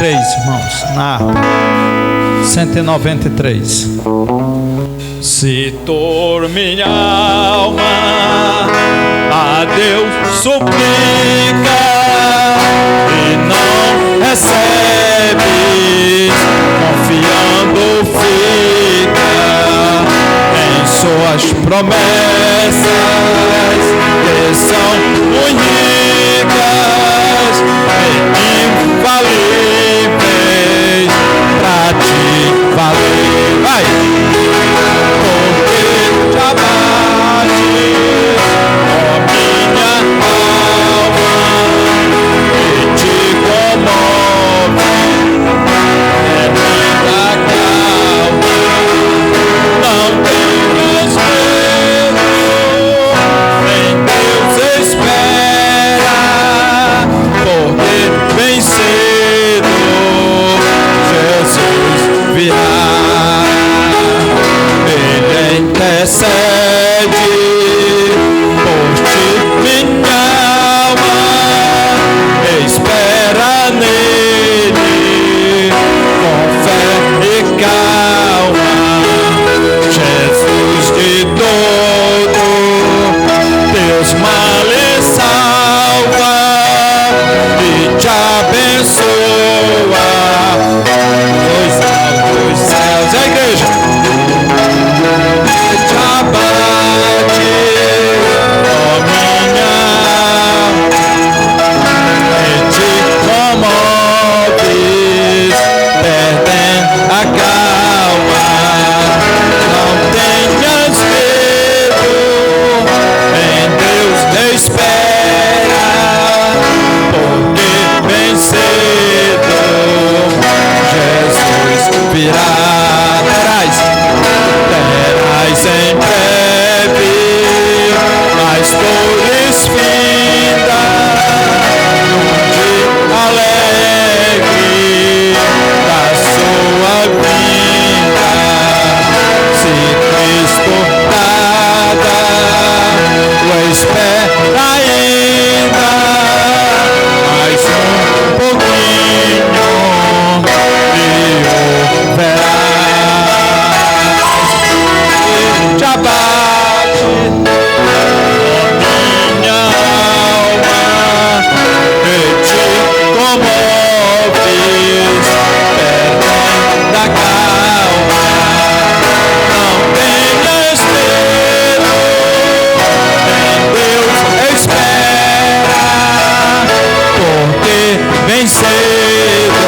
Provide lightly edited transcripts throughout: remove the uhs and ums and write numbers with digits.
193, irmãos, na harpa. 193. Se tor minha alma a Deus suplica e não recebe, confiando fica em suas promessas, que são muito ricas e infalíveis pra te valer. Vai! Porque te abate, ó minha alma, e te comove, é vida calma, não tenhas medo, em Deus espera, porque bem cedo Jesus virá. Ele intercede por ti, minha alma, espera nele com fé e calma. Jesus de todo teus males salva e te abençoa dos altos céus. A igreja te abate, ó minha alma, e te comoves, perdendo a calma. Não tenhas medo, em Deus espera, porque bem cedo Jesus virá. Terás em breve as dores findas, num dia alegre da sua vida. Se Cristo nada o espera ainda, mais um pouquinho e o verá. Te abate, ó minha alma, e te comoves, perdendo a calma. Não tenhas medo, em Deus espera, porque bem cedo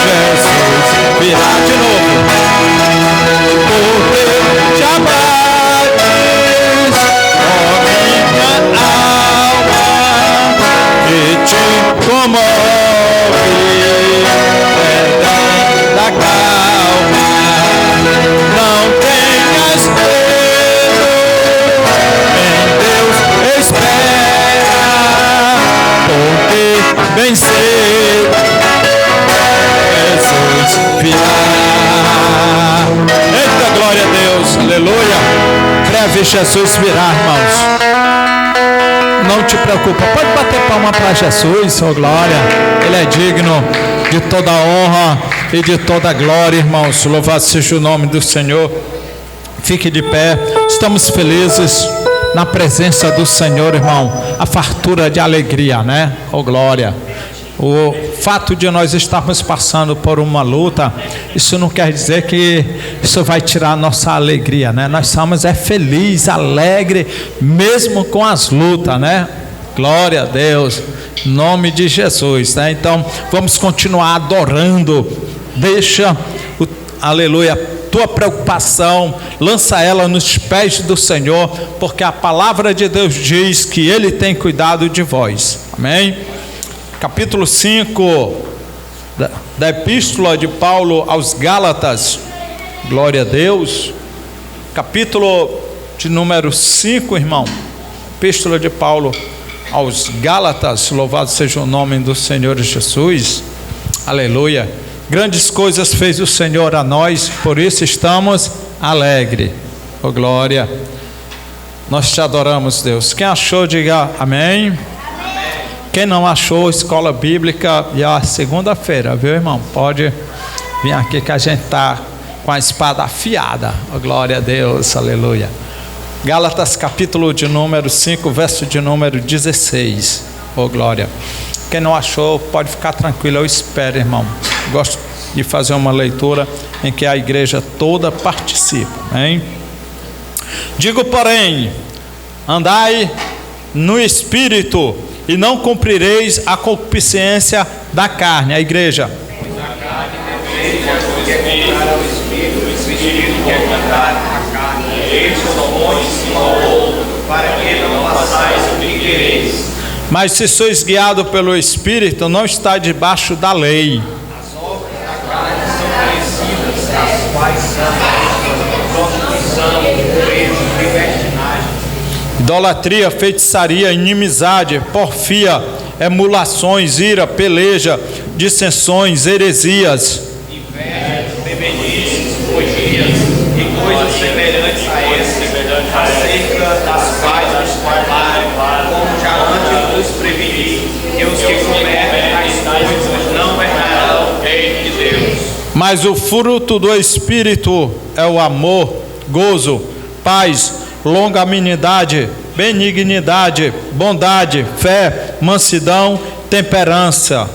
Jesus virá. De novo. Porque te abates, ó minha alma, e te comove, perdendo a calma. Não tenhas medo, em Deus espera, porque bem cedo Jesus virá. Eita, glória a Deus, aleluia. Breve Jesus virá, irmãos. Não te preocupa, pode bater palma para Jesus, oh glória. Ele é digno de toda honra e de toda glória, irmãos. Louvado seja o nome do Senhor. Fique de pé. Estamos felizes na presença do Senhor, irmão. A fartura de alegria, né? Oh glória. O fato de nós estarmos passando por uma luta, isso não quer dizer que isso vai tirar a nossa alegria, né? Nós somos feliz, alegre, mesmo com as lutas, né? Glória a Deus, em nome de Jesus, né? Então, vamos continuar adorando. Deixa, aleluia, tua preocupação, lança ela nos pés do Senhor, porque a palavra de Deus diz que Ele tem cuidado de vós. Amém? Capítulo 5 da Epístola de Paulo aos Gálatas, glória a Deus. Capítulo de número 5, irmão. Epístola de Paulo aos Gálatas, louvado seja o nome do Senhor Jesus, aleluia. Grandes coisas fez o Senhor a nós, por isso estamos alegres. Oh glória, nós te adoramos, Deus. Quem achou, diga amém. Quem não achou escola bíblica, e a segunda-feira, viu, irmão? Pode vir aqui que a gente está com a espada afiada. Oh, glória a Deus, aleluia. Gálatas capítulo de número 5, verso de número 16. Oh, glória. Quem não achou, pode ficar tranquilo, eu espero, irmão. Gosto de fazer uma leitura em que a igreja toda participa, hein? Digo, porém, andai no Espírito, e não cumprireis a concupiscência da carne. A igreja. Mas se sois guiados pelo Espírito, não está debaixo da lei. As obras da carne são conhecidas, as quais são prostituição, beijo, libertinagem, Idolatria, feitiçaria, inimizade, porfia, emulações, ira, peleja, dissensões, heresias, inveja, bebedices, orgias e coisas semelhantes a essas, acerca das quais nos falaram, como já antes vos preveni, que os que cometem tais coisas não herdarão o reino de Deus. Mas o fruto do Espírito é o amor, gozo, paz, longanimidade, benignidade, bondade, fé, mansidão, temperança.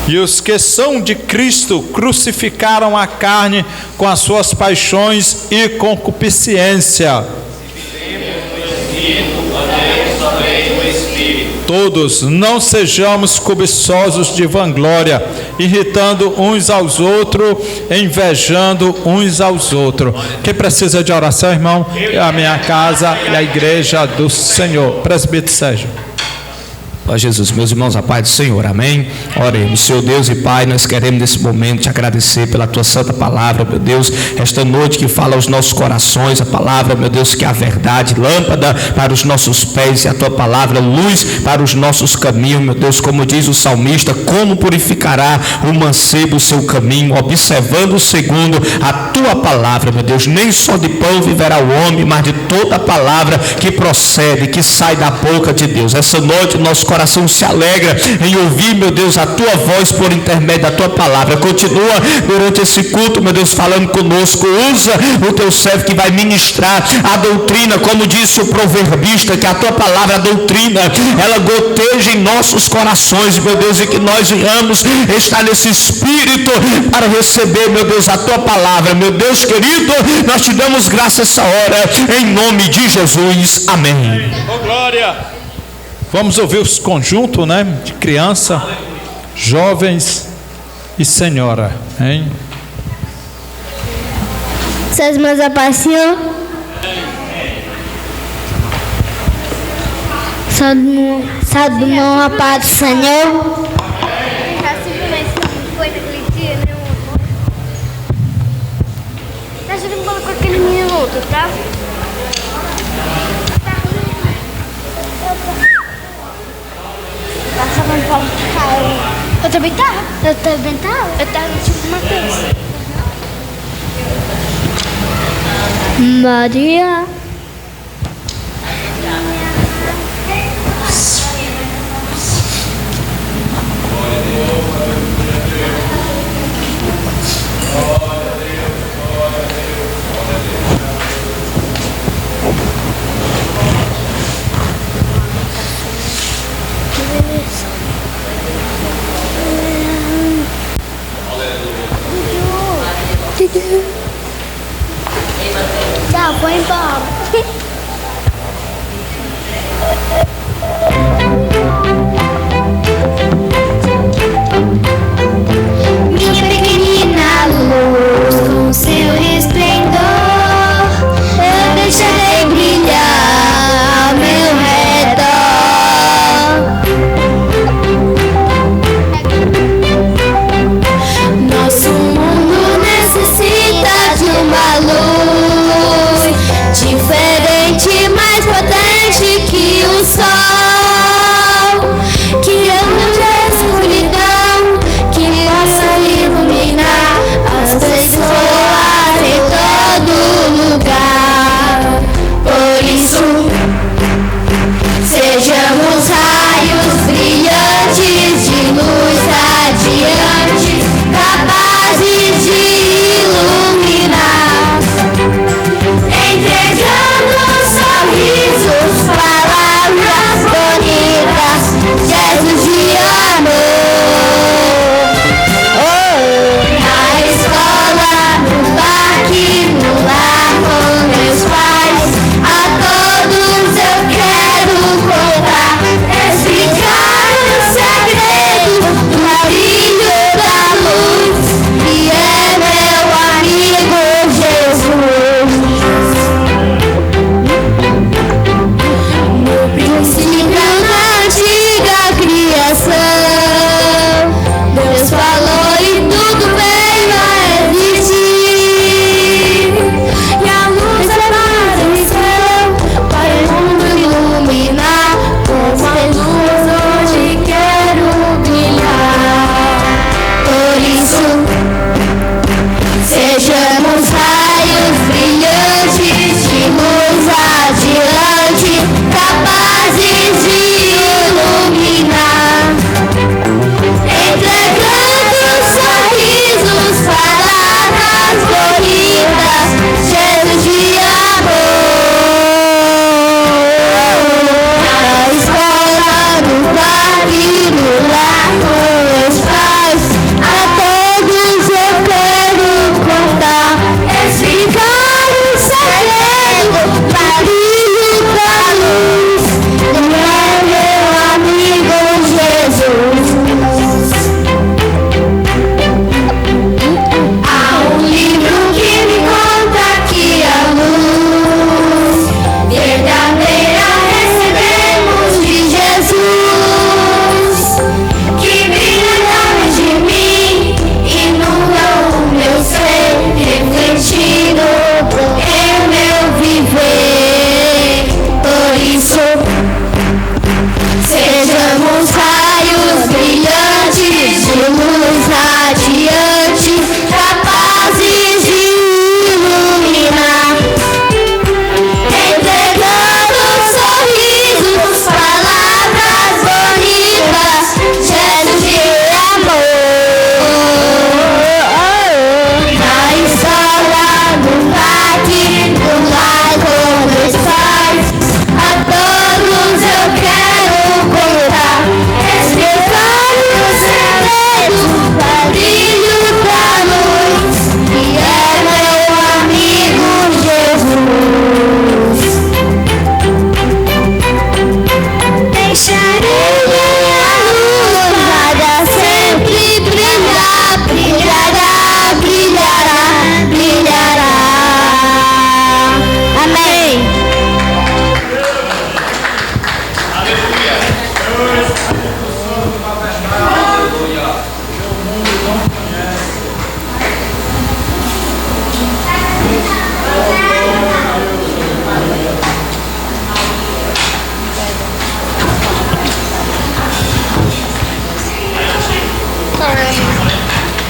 E os que são de Cristo crucificaram a carne com as suas paixões e concupiscência. Todos não sejamos cobiçosos de vanglória, irritando uns aos outros, invejando uns aos outros. Quem precisa de oração, irmão? É a minha casa e a igreja do Senhor. Presbítero Sérgio. Ó Jesus, meus irmãos, a paz do Senhor, amém? Oremos. Senhor Deus e Pai, nós queremos nesse momento te agradecer pela tua santa palavra, meu Deus, esta noite que fala aos nossos corações, a palavra, meu Deus, que é a verdade, lâmpada para os nossos pés, e a tua palavra, luz para os nossos caminhos, meu Deus, como diz o salmista, como purificará o mancebo o seu caminho, observando segundo a tua palavra, meu Deus, nem só de pão viverá o homem, mas de toda a palavra que procede, que sai da boca de Deus. Essa noite nosso coração se alegra em ouvir, meu Deus, a tua voz por intermédio da tua palavra. Continua durante esse culto, meu Deus, falando conosco. Usa o teu servo que vai ministrar a doutrina, como disse o proverbista, que a tua palavra, a doutrina, ela goteja em nossos corações, meu Deus, e que nós venhamos estar nesse espírito para receber, meu Deus, a tua palavra. Meu Deus querido, nós te damos graça essa hora, em nome de Jesus, amém. Oh, glória! Vamos ouvir os conjuntos, né? De criança, jovens e senhora, hein? Seus irmãos apareciam. Sabe não a paz do Senhor. Foi naquele dia, né? Tá jogando bola com aquele menino outro, tá? Passava um pouco de carro. Eu também tava. Eu também tava? Eu tava tipo uma coisa. Maria. Tá, foi embora.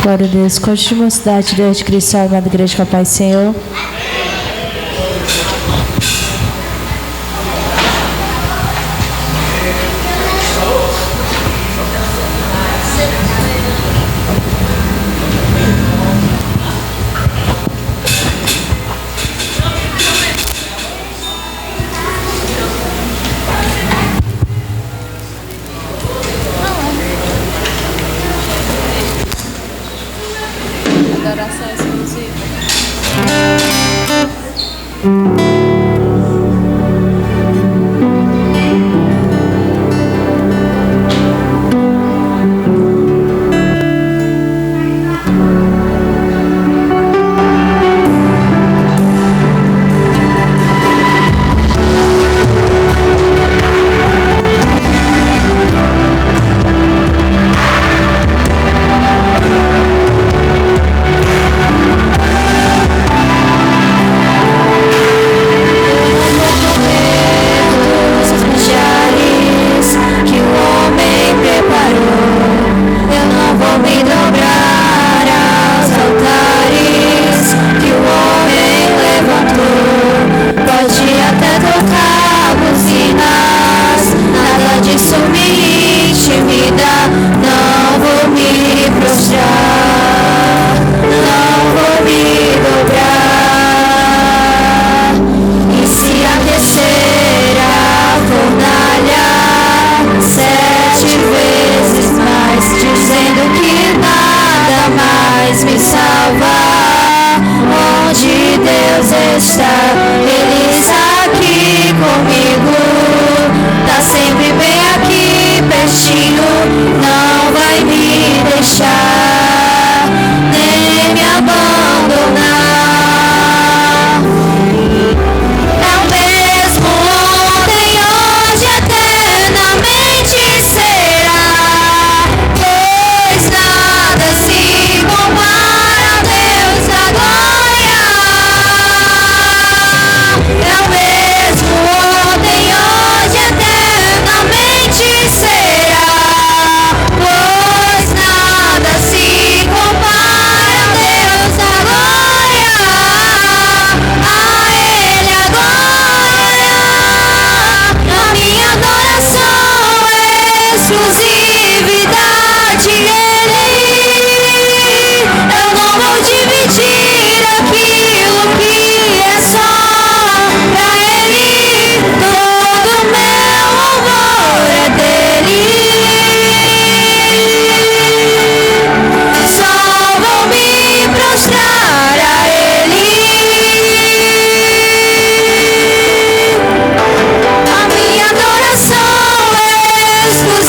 Glória a Deus. Conte de mocidade, Deus de Cristo, a amada igreja com a paz, Senhor. Adoração exclusiva.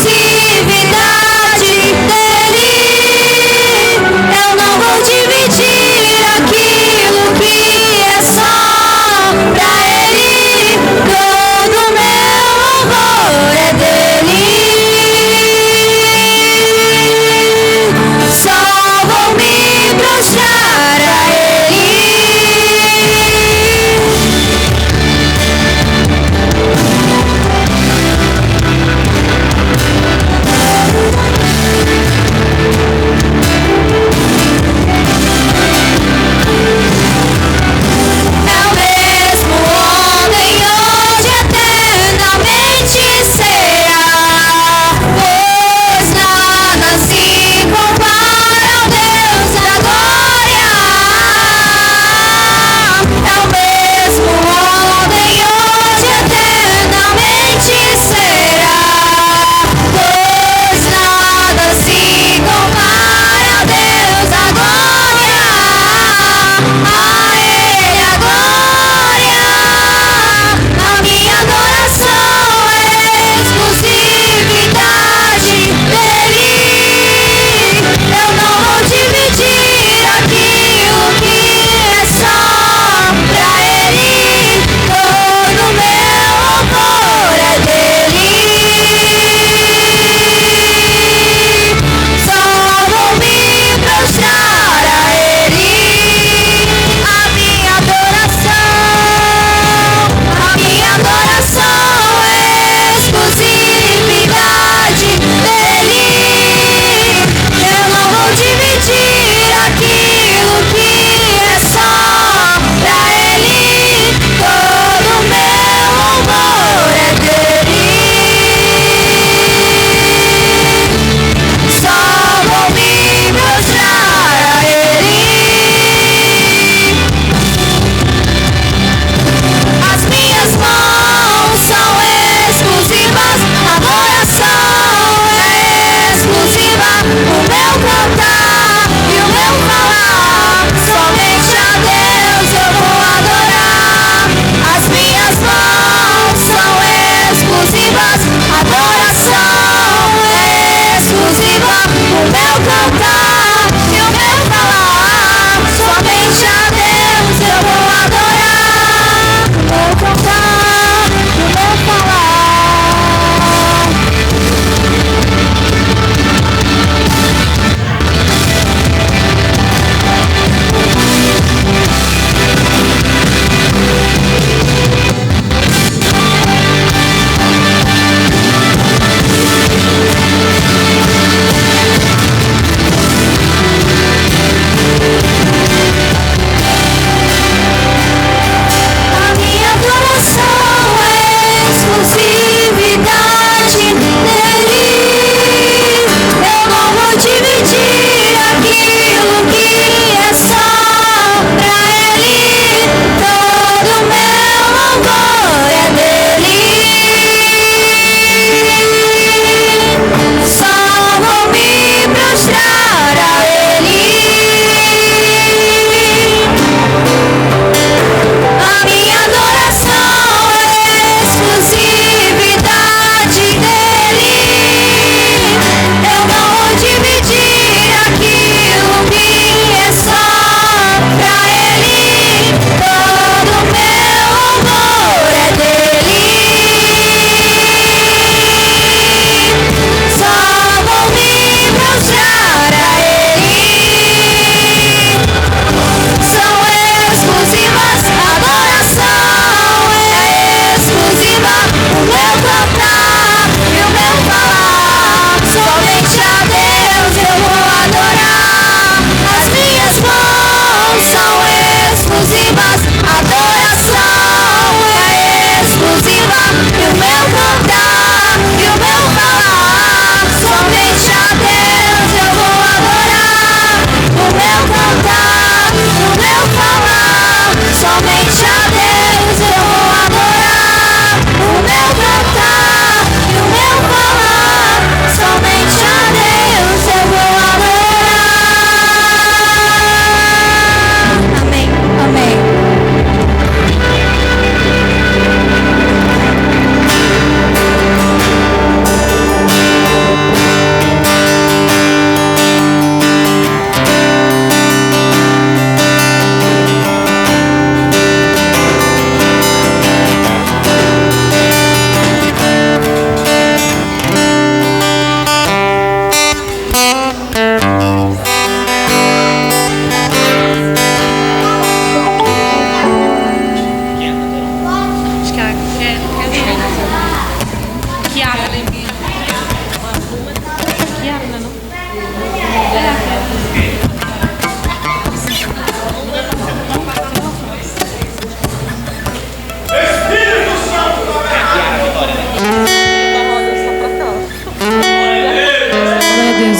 Exclusiva.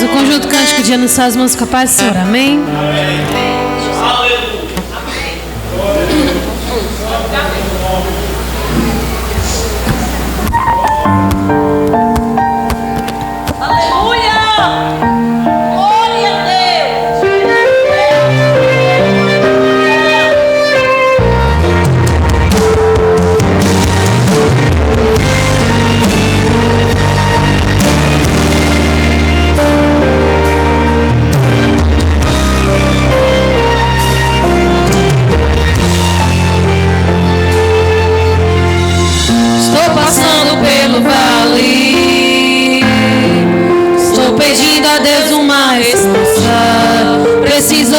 O conjunto cântico de anunciar as mãos capazes, Senhor. Amém.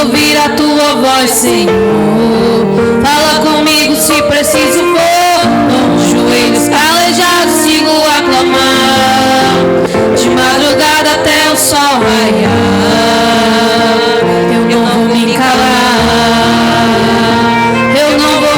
Ouvir a tua voz, Senhor. Fala comigo se preciso for. Com os joelhos calejados sigo a clamar. De madrugada até o sol raiar. Eu não vou me calar. Eu não vou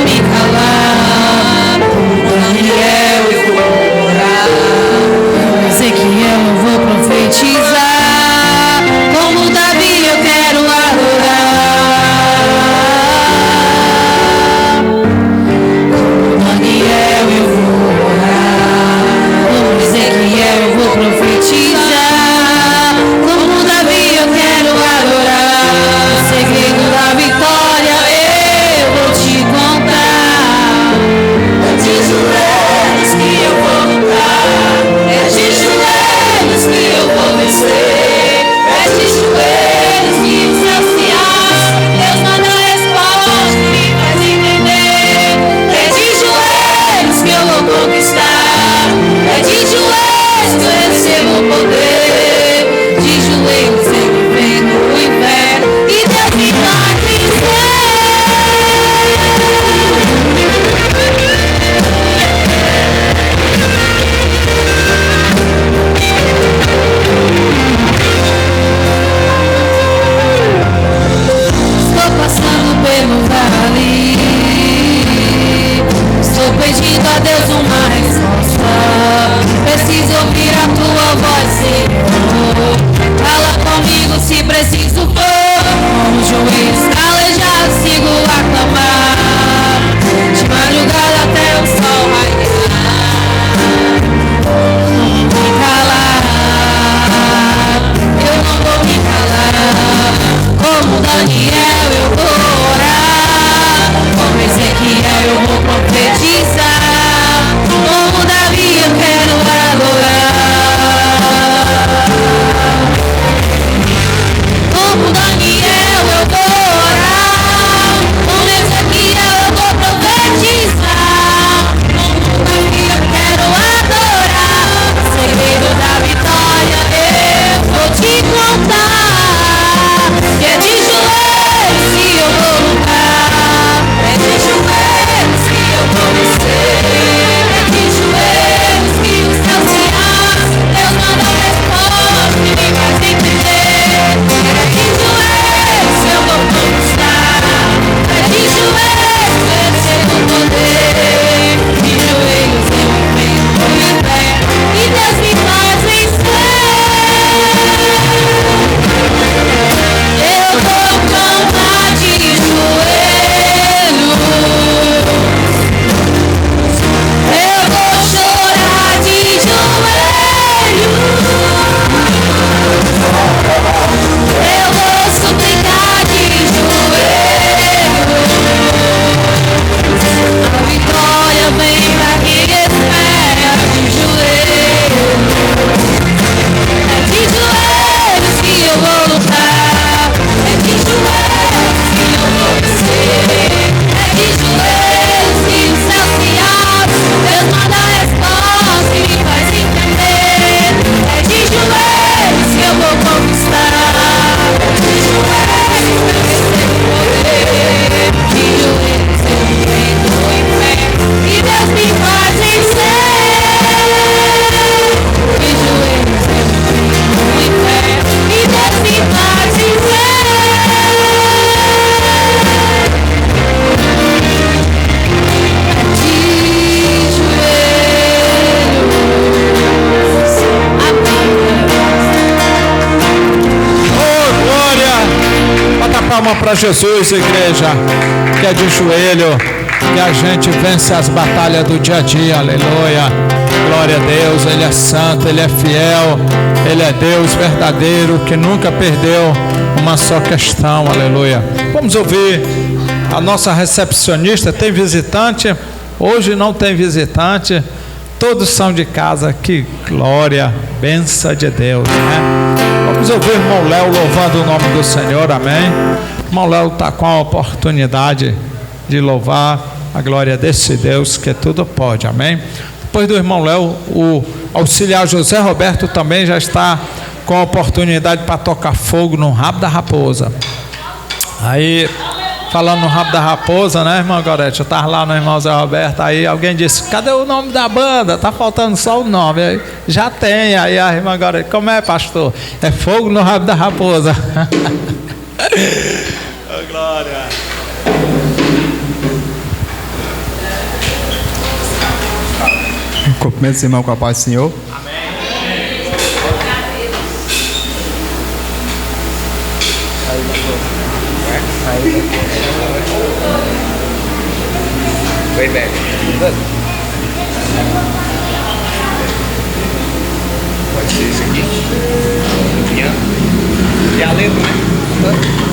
me calar. Como Daniel eu vou orar. Como Ezequiel eu vou profetizar. Como Davi eu quero adorar. Como Daniel eu vou palma para Jesus, igreja, que é de joelho, que a gente vence as batalhas do dia a dia, aleluia. Glória a Deus, Ele é santo, Ele é fiel, Ele é Deus verdadeiro, que nunca perdeu uma só questão, aleluia. Vamos ouvir a nossa recepcionista. Tem visitante? Hoje não tem visitante, todos são de casa. Que glória, bênção de Deus, né? Vamos ouvir o irmão Léo louvando o nome do Senhor, amém? O irmão Léo está com a oportunidade de louvar a glória desse Deus que tudo pode, amém? Depois do irmão Léo, o auxiliar José Roberto também já está com a oportunidade para tocar fogo no rabo da raposa. Aí, falando no rabo da raposa, né, irmão Gorete? Eu estava lá no irmão Zé Roberto, aí alguém disse: cadê o nome da banda? Tá faltando só o nome. Aí, já tem. Aí a irmã Gorete: como é, pastor? É fogo no rabo da raposa. Oh, glória. Cumprimento, irmão, com a paz do Senhor. Way back. Good. Pode ser isso aqui. E a letra, né?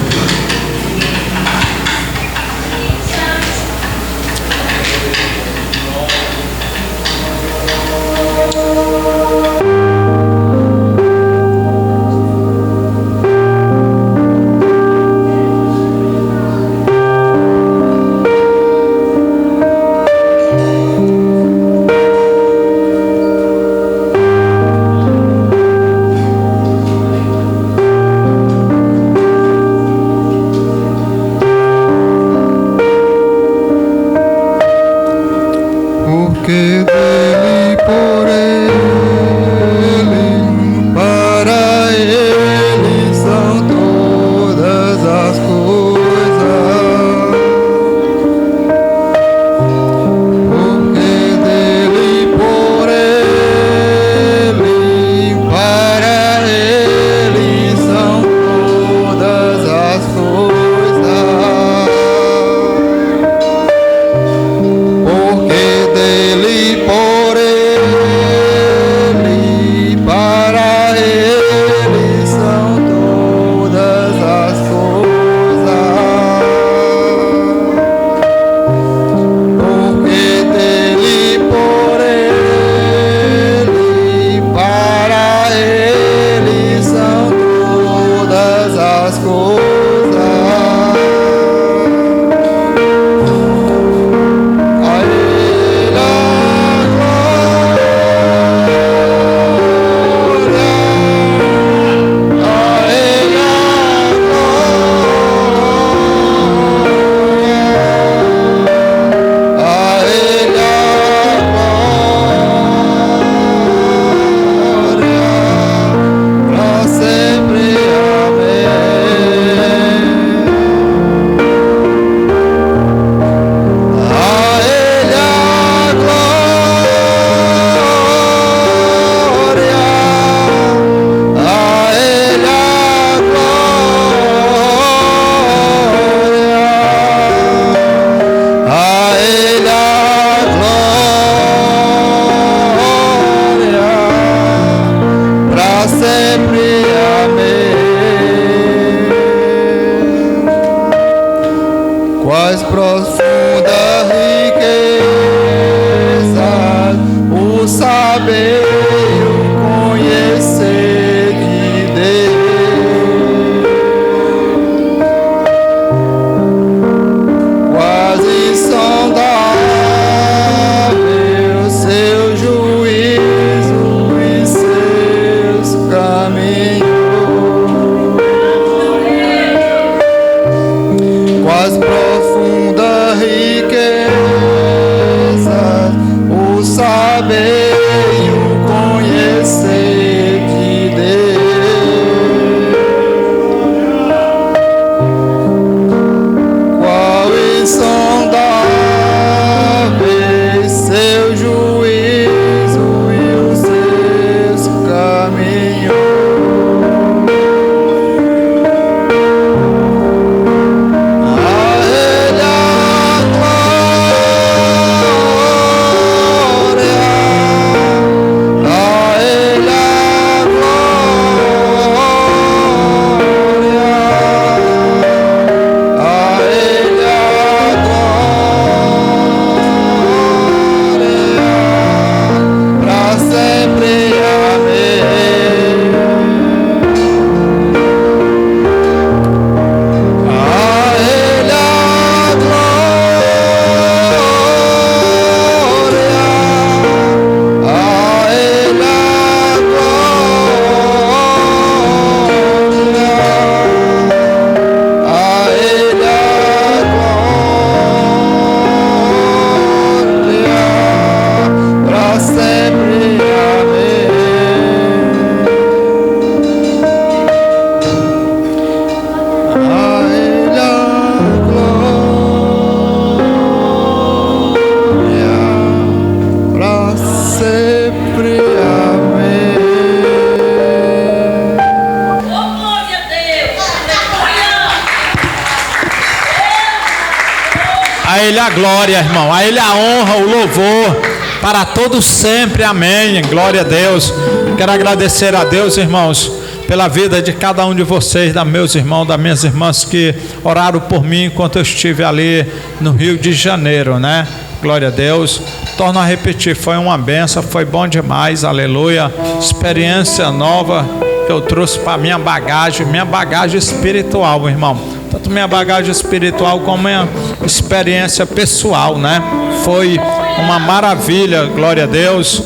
A Ele a glória, irmão. A Ele a honra, o louvor. Para todos sempre. Amém. Glória a Deus. Quero agradecer a Deus, irmãos, pela vida de cada um de vocês, da meus irmãos, das minhas irmãs que oraram por mim enquanto eu estive ali no Rio de Janeiro, né? Glória a Deus. Torno a repetir, foi uma benção, foi bom demais, aleluia. Experiência nova que eu trouxe para minha bagagem espiritual, irmão. Tanto minha bagagem espiritual como minha experiência pessoal, né? Foi uma maravilha, glória a Deus.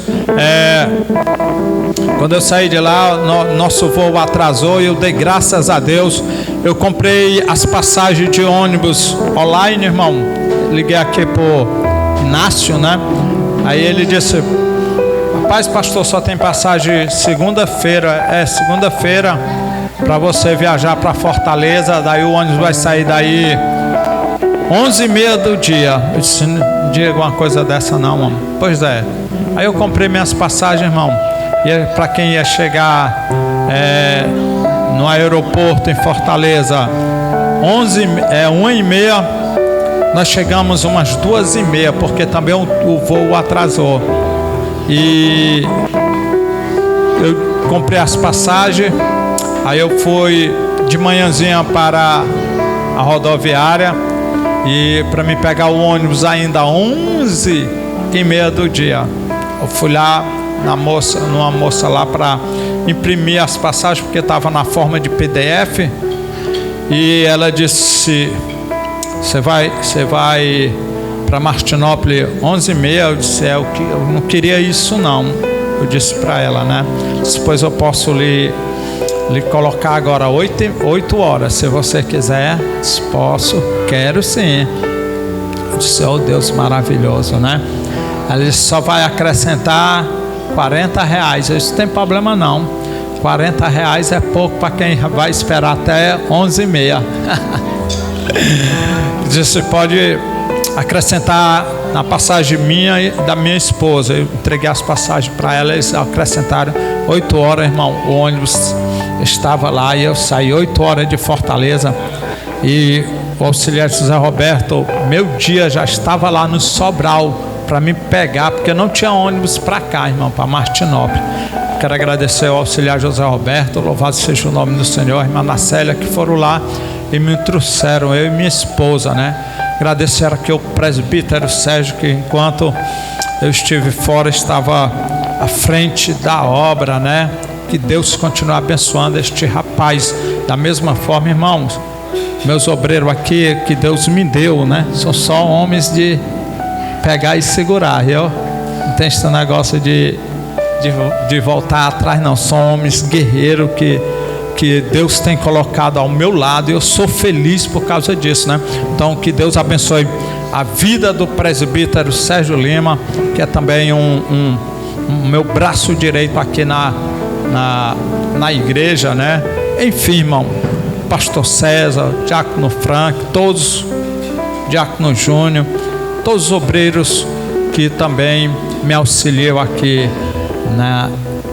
Quando eu saí de lá, nosso voo atrasou e eu dei graças a Deus. Eu comprei as passagens de ônibus online, irmão. Liguei aqui pro Inácio, né? Aí ele disse: rapaz, pastor, só tem passagem segunda-feira. Segunda-feira para você viajar para Fortaleza. Daí o ônibus vai sair daí 11h30 do dia. Eu disse: não diga uma coisa dessa não, mano. Pois é. Aí eu comprei minhas passagens, irmão. E para quem ia chegar no aeroporto em Fortaleza 1h30, nós chegamos umas 2h30, porque também o voo atrasou. E eu comprei as passagens. Aí eu fui de manhãzinha para a rodoviária, e para me pegar o ônibus ainda 11h30 do dia. Eu fui lá numa moça lá para imprimir as passagens, porque estava na forma de PDF. E ela disse: Você vai para Martinópolis 11h30. Eu disse: eu não queria isso não. Eu disse para ela, né? Depois eu posso lhe colocar agora 8 horas, se você quiser. Disse: posso, quero sim. Eu disse: oh Deus maravilhoso, né? Ela disse: só vai acrescentar R$40. Eu disse: não tem problema não. R$40 é pouco para quem vai esperar até 11h30. Disse: pode acrescentar na passagem minha e da minha esposa. Eu entreguei as passagens para ela, eles acrescentaram 8 horas, irmão. O ônibus estava lá e eu saí 8 horas de Fortaleza. E o auxiliar José Roberto, meu dia já estava lá no Sobral para me pegar, porque não tinha ônibus para cá, irmão, para Martinópolis. Quero agradecer ao auxiliar José Roberto, louvado seja o nome do Senhor, a irmã Nacélia, que foram lá e me trouxeram, eu e minha esposa, né? Agradecer aqui ao presbítero Sérgio, que enquanto eu estive fora, estava à frente da obra, né? Que Deus continue abençoando este rapaz. Da mesma forma, irmãos, meus obreiros aqui, que Deus me deu, né? São só homens de pegar e segurar, viu? Não tem esse negócio de voltar atrás, não. São homens guerreiros que Deus tem colocado ao meu lado, e eu sou feliz por causa disso, né? Então, que Deus abençoe a vida do presbítero Sérgio Lima, que é também um meu braço direito aqui na igreja, né? Enfim, irmão, pastor César, diácono Frank, todos, diácono Júnior, todos os obreiros que também me auxiliam aqui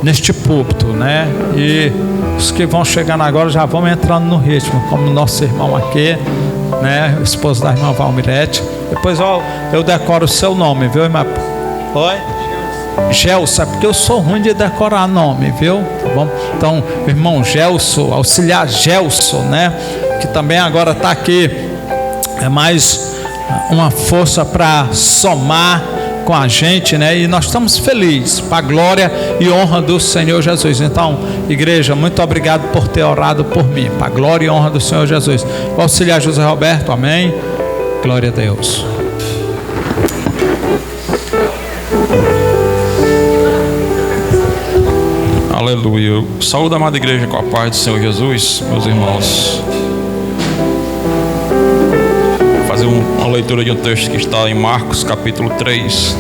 neste púlpito, né? E os que vão chegando agora já vão entrando no ritmo, como nosso irmão aqui, né? O esposo da irmã Valmirete. Depois eu decoro o seu nome, viu, irmã? Oi? Gelson, é porque eu sou ruim de decorar nome, viu? Tá bom? Então, irmão Gelson, auxiliar Gelson, né? Que também agora está aqui, é mais uma força para somar com a gente, né? E nós estamos felizes, para a glória e honra do Senhor Jesus. Então, igreja, muito obrigado por ter orado por mim, para a glória e honra do Senhor Jesus. O auxiliar José Roberto, amém. Glória a Deus. Aleluia. Saúde, amada igreja, com a paz do Senhor Jesus, meus irmãos. Vou fazer uma leitura de um texto que está em Marcos, capítulo 3.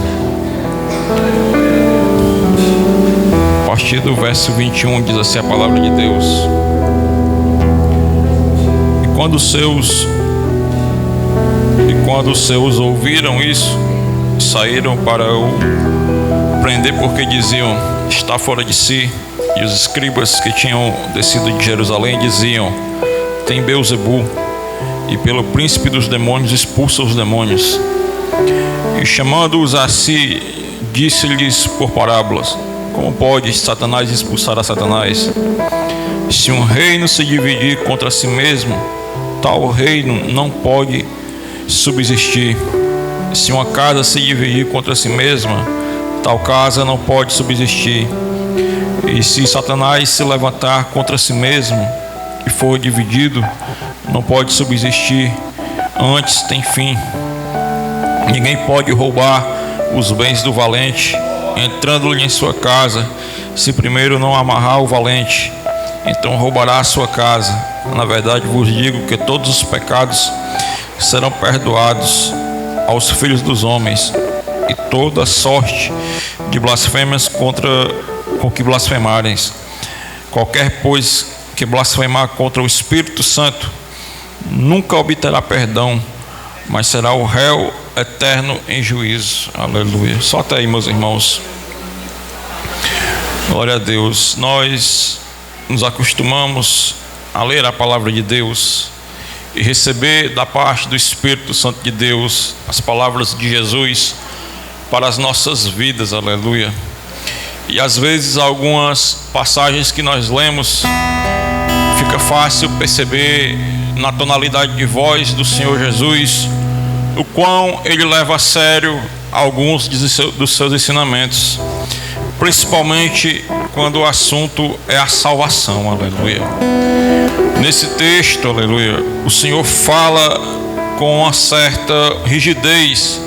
A partir do verso 21, diz assim a palavra de Deus: E quando os seus ouviram isso, saíram para o prender, porque diziam: está fora de si. E os escribas que tinham descido de Jerusalém diziam: tem Beelzebul, e pelo príncipe dos demônios expulsa os demônios. E chamando-os a si, disse-lhes por parábolas: como pode Satanás expulsar a Satanás? Se um reino se dividir contra si mesmo, tal reino não pode subsistir. Se uma casa se dividir contra si mesma, tal casa não pode subsistir. E se Satanás se levantar contra si mesmo e for dividido, não pode subsistir, antes tem fim. Ninguém pode roubar os bens do valente, entrando-lhe em sua casa, se primeiro não amarrar o valente, então roubará a sua casa. Na verdade vos digo que todos os pecados serão perdoados aos filhos dos homens, e toda sorte de blasfêmias com que blasfemarem. Qualquer, pois, que blasfemar contra o Espírito Santo nunca obterá perdão, mas será o réu eterno em juízo. Aleluia. Só até aí, meus irmãos. Glória a Deus. Nós nos acostumamos a ler a palavra de Deus e receber da parte do Espírito Santo de Deus as palavras de Jesus para as nossas vidas. Aleluia. E às vezes algumas passagens que nós lemos, fica fácil perceber na tonalidade de voz do Senhor Jesus o quão Ele leva a sério alguns dos seus ensinamentos, principalmente quando o assunto é a salvação. Aleluia. Nesse texto, aleluia, o Senhor fala com uma certa rigidez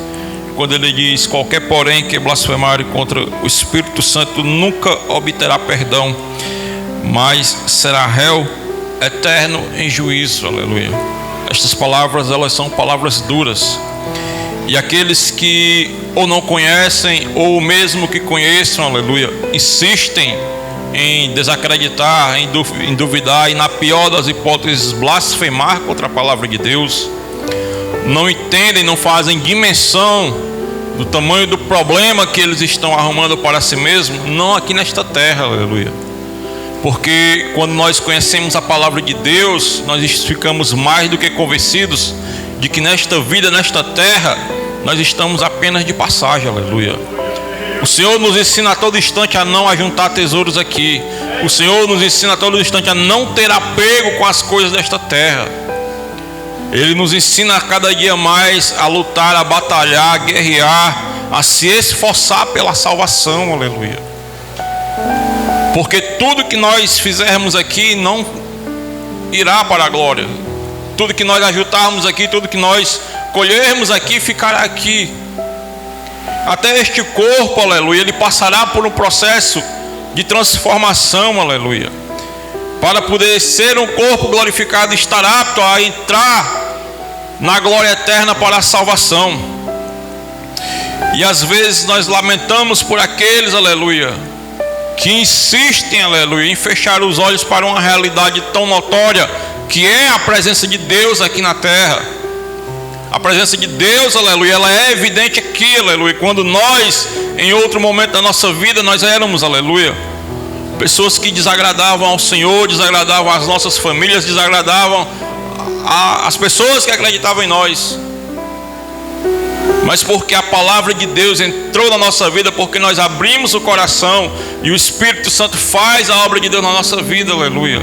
quando Ele diz: qualquer porém que blasfemar contra o Espírito Santo nunca obterá perdão, mas será réu eterno em juízo. Aleluia. Estas palavras, elas são palavras duras, e aqueles que ou não conhecem, ou mesmo que conheçam, aleluia, insistem em desacreditar, em duvidar, e na pior das hipóteses blasfemar contra a palavra de Deus, não entendem, não fazem dimensão do tamanho do problema que eles estão arrumando para si mesmos, não aqui nesta terra. Aleluia. Porque quando nós conhecemos a palavra de Deus, nós ficamos mais do que convencidos de que nesta vida, nesta terra, nós estamos apenas de passagem. Aleluia. O Senhor nos ensina a todo instante a não ajuntar tesouros aqui. O Senhor nos ensina a todo instante a não ter apego com as coisas desta terra. Ele nos ensina a cada dia mais a lutar, a batalhar, a guerrear, a se esforçar pela salvação. Aleluia. Porque tudo que nós fizermos aqui não irá para a glória. Tudo que nós ajuntarmos aqui, tudo que nós colhermos aqui, ficará aqui. Até este corpo, aleluia, ele passará por um processo de transformação, aleluia, para poder ser um corpo glorificado, estar apto a entrar na glória eterna para a salvação. E às vezes nós lamentamos por aqueles, aleluia, que insistem, aleluia, em fechar os olhos para uma realidade tão notória que é a presença de Deus aqui na terra. A presença de Deus, aleluia, ela é evidente aqui, aleluia, quando nós, em outro momento da nossa vida, nós éramos, aleluia, pessoas que desagradavam ao Senhor, desagradavam às nossas famílias, desagradavam às pessoas que acreditavam em nós. Mas porque a palavra de Deus entrou na nossa vida, porque nós abrimos o coração e o Espírito Santo faz a obra de Deus na nossa vida, aleluia.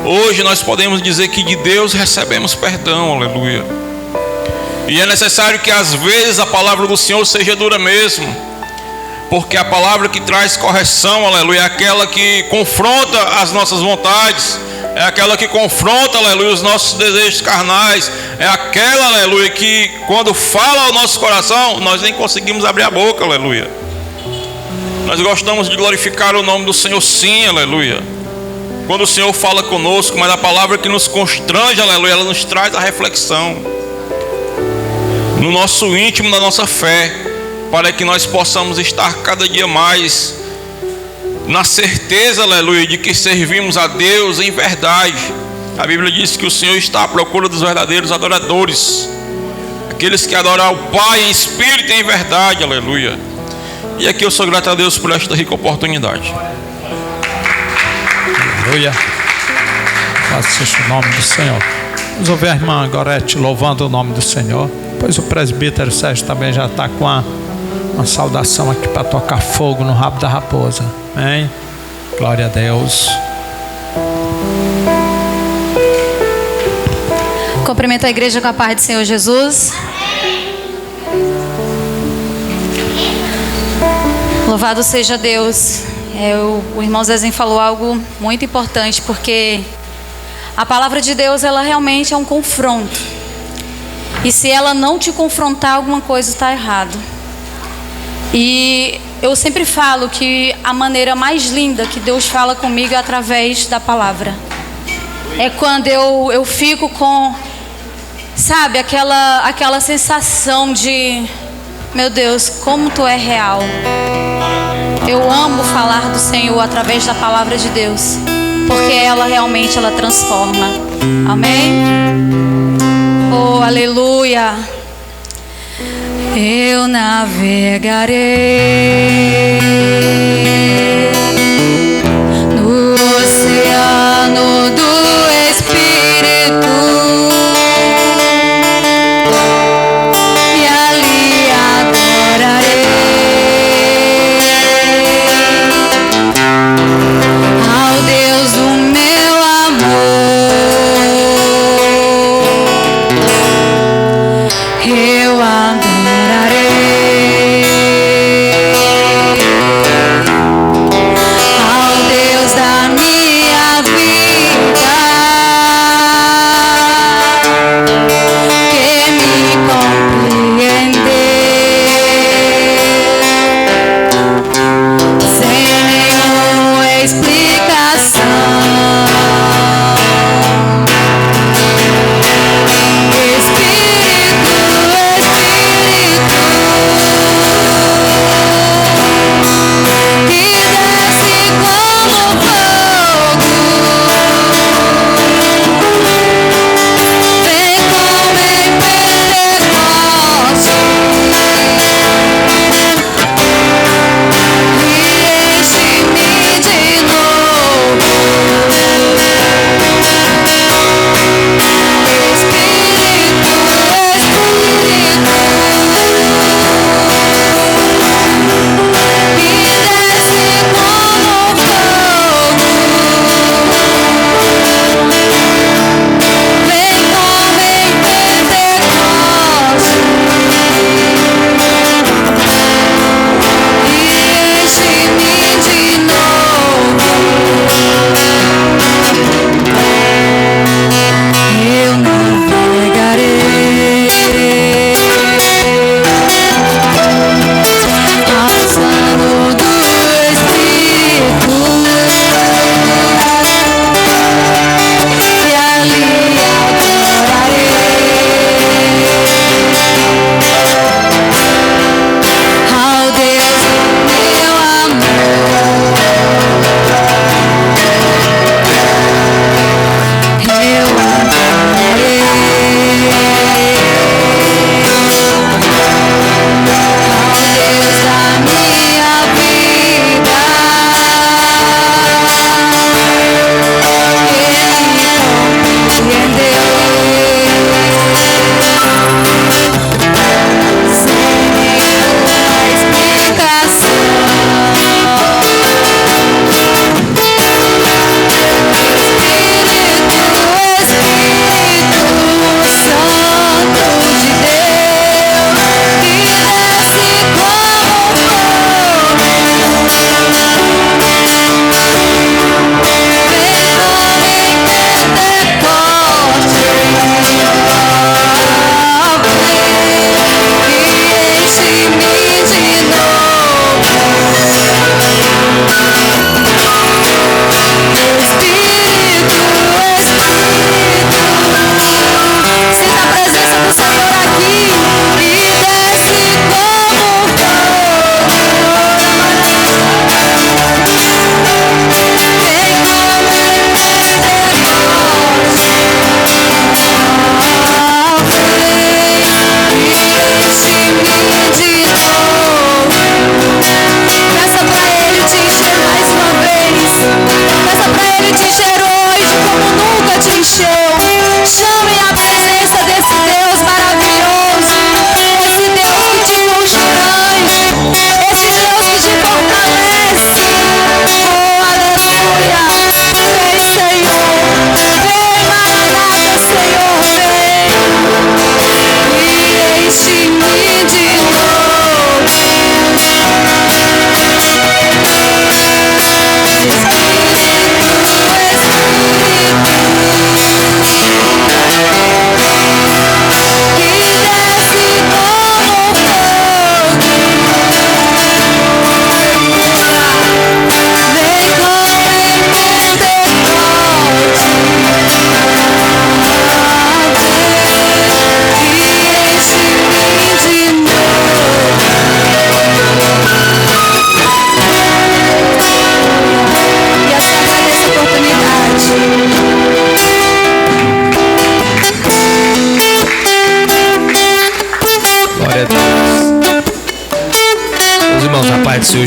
Hoje nós podemos dizer que de Deus recebemos perdão, aleluia. E é necessário que às vezes a palavra do Senhor seja dura mesmo, porque a palavra que traz correção, aleluia, é aquela que confronta as nossas vontades, é aquela que confronta, aleluia, os nossos desejos carnais, é aquela, aleluia, que quando fala ao nosso coração, nós nem conseguimos abrir a boca, aleluia. Nós gostamos de glorificar o nome do Senhor, sim, aleluia, quando o Senhor fala conosco, mas a palavra que nos constrange, aleluia, ela nos traz a reflexão no nosso íntimo, na nossa fé, para que nós possamos estar cada dia mais na certeza, aleluia, de que servimos a Deus em verdade. A Bíblia diz que o Senhor está à procura dos verdadeiros adoradores, aqueles que adoram o Pai em espírito e em verdade, aleluia. E aqui eu sou grato a Deus por esta rica oportunidade. Aleluia. Faça o nome do Senhor. Vamos ouvir a irmã Gorete louvando o nome do Senhor. Pois o presbítero Sérgio também já está com uma saudação aqui para tocar fogo no rabo da raposa. Amém? Glória a Deus. Cumprimento a igreja com a paz do Senhor Jesus. Louvado seja Deus. O irmão Zezinho falou algo muito importante, porque a palavra de Deus, ela realmente é um confronto. E se ela não te confrontar, alguma coisa está errada. E eu sempre falo que a maneira mais linda que Deus fala comigo é através da palavra. É quando eu fico com, sabe, aquela sensação de, meu Deus, como tu é real. Eu amo falar do Senhor através da palavra de Deus, porque ela realmente transforma. Amém? Oh, aleluia. Eu navegarei no oceano do Espírito, e ali adorarei ao Deus do meu amor. Eu adorarei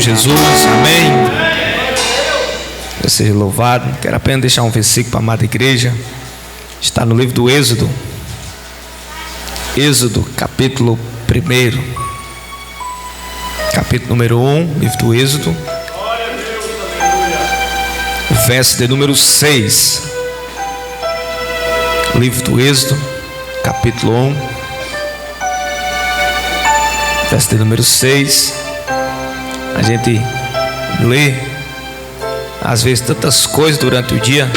Jesus, amém. Deus seja louvado. Quero apenas deixar um versículo para a amada igreja. Está no livro do Êxodo. Êxodo, capítulo 1. Capítulo número 1, livro do Êxodo. Verso de número 6. Livro do Êxodo, capítulo 1. Verso de número 6. A gente lê às vezes tantas coisas durante o dia,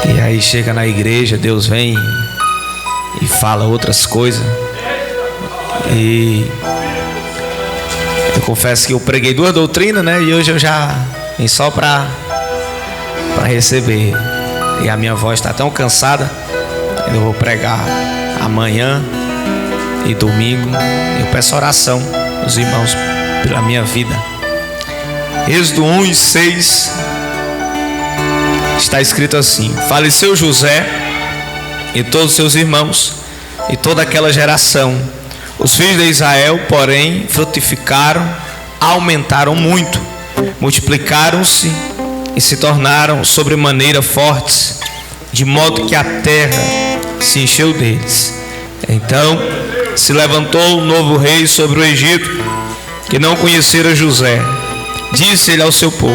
e aí chega na igreja, Deus vem e fala outras coisas. E eu confesso que eu preguei 2 doutrinas, né? E hoje eu já vim só para receber. E a minha voz está tão cansada. Eu vou pregar amanhã e domingo. Eu peço oração dos irmãos pela minha vida. Êxodo 1:6 está escrito assim: faleceu José e todos seus irmãos e toda aquela geração. Os filhos de Israel, porém, frutificaram, aumentaram muito, multiplicaram-se e se tornaram sobremaneira fortes, de modo que a terra se encheu deles. Então se levantou um novo rei sobre o Egito, que não conhecera José. Disse ele ao seu povo: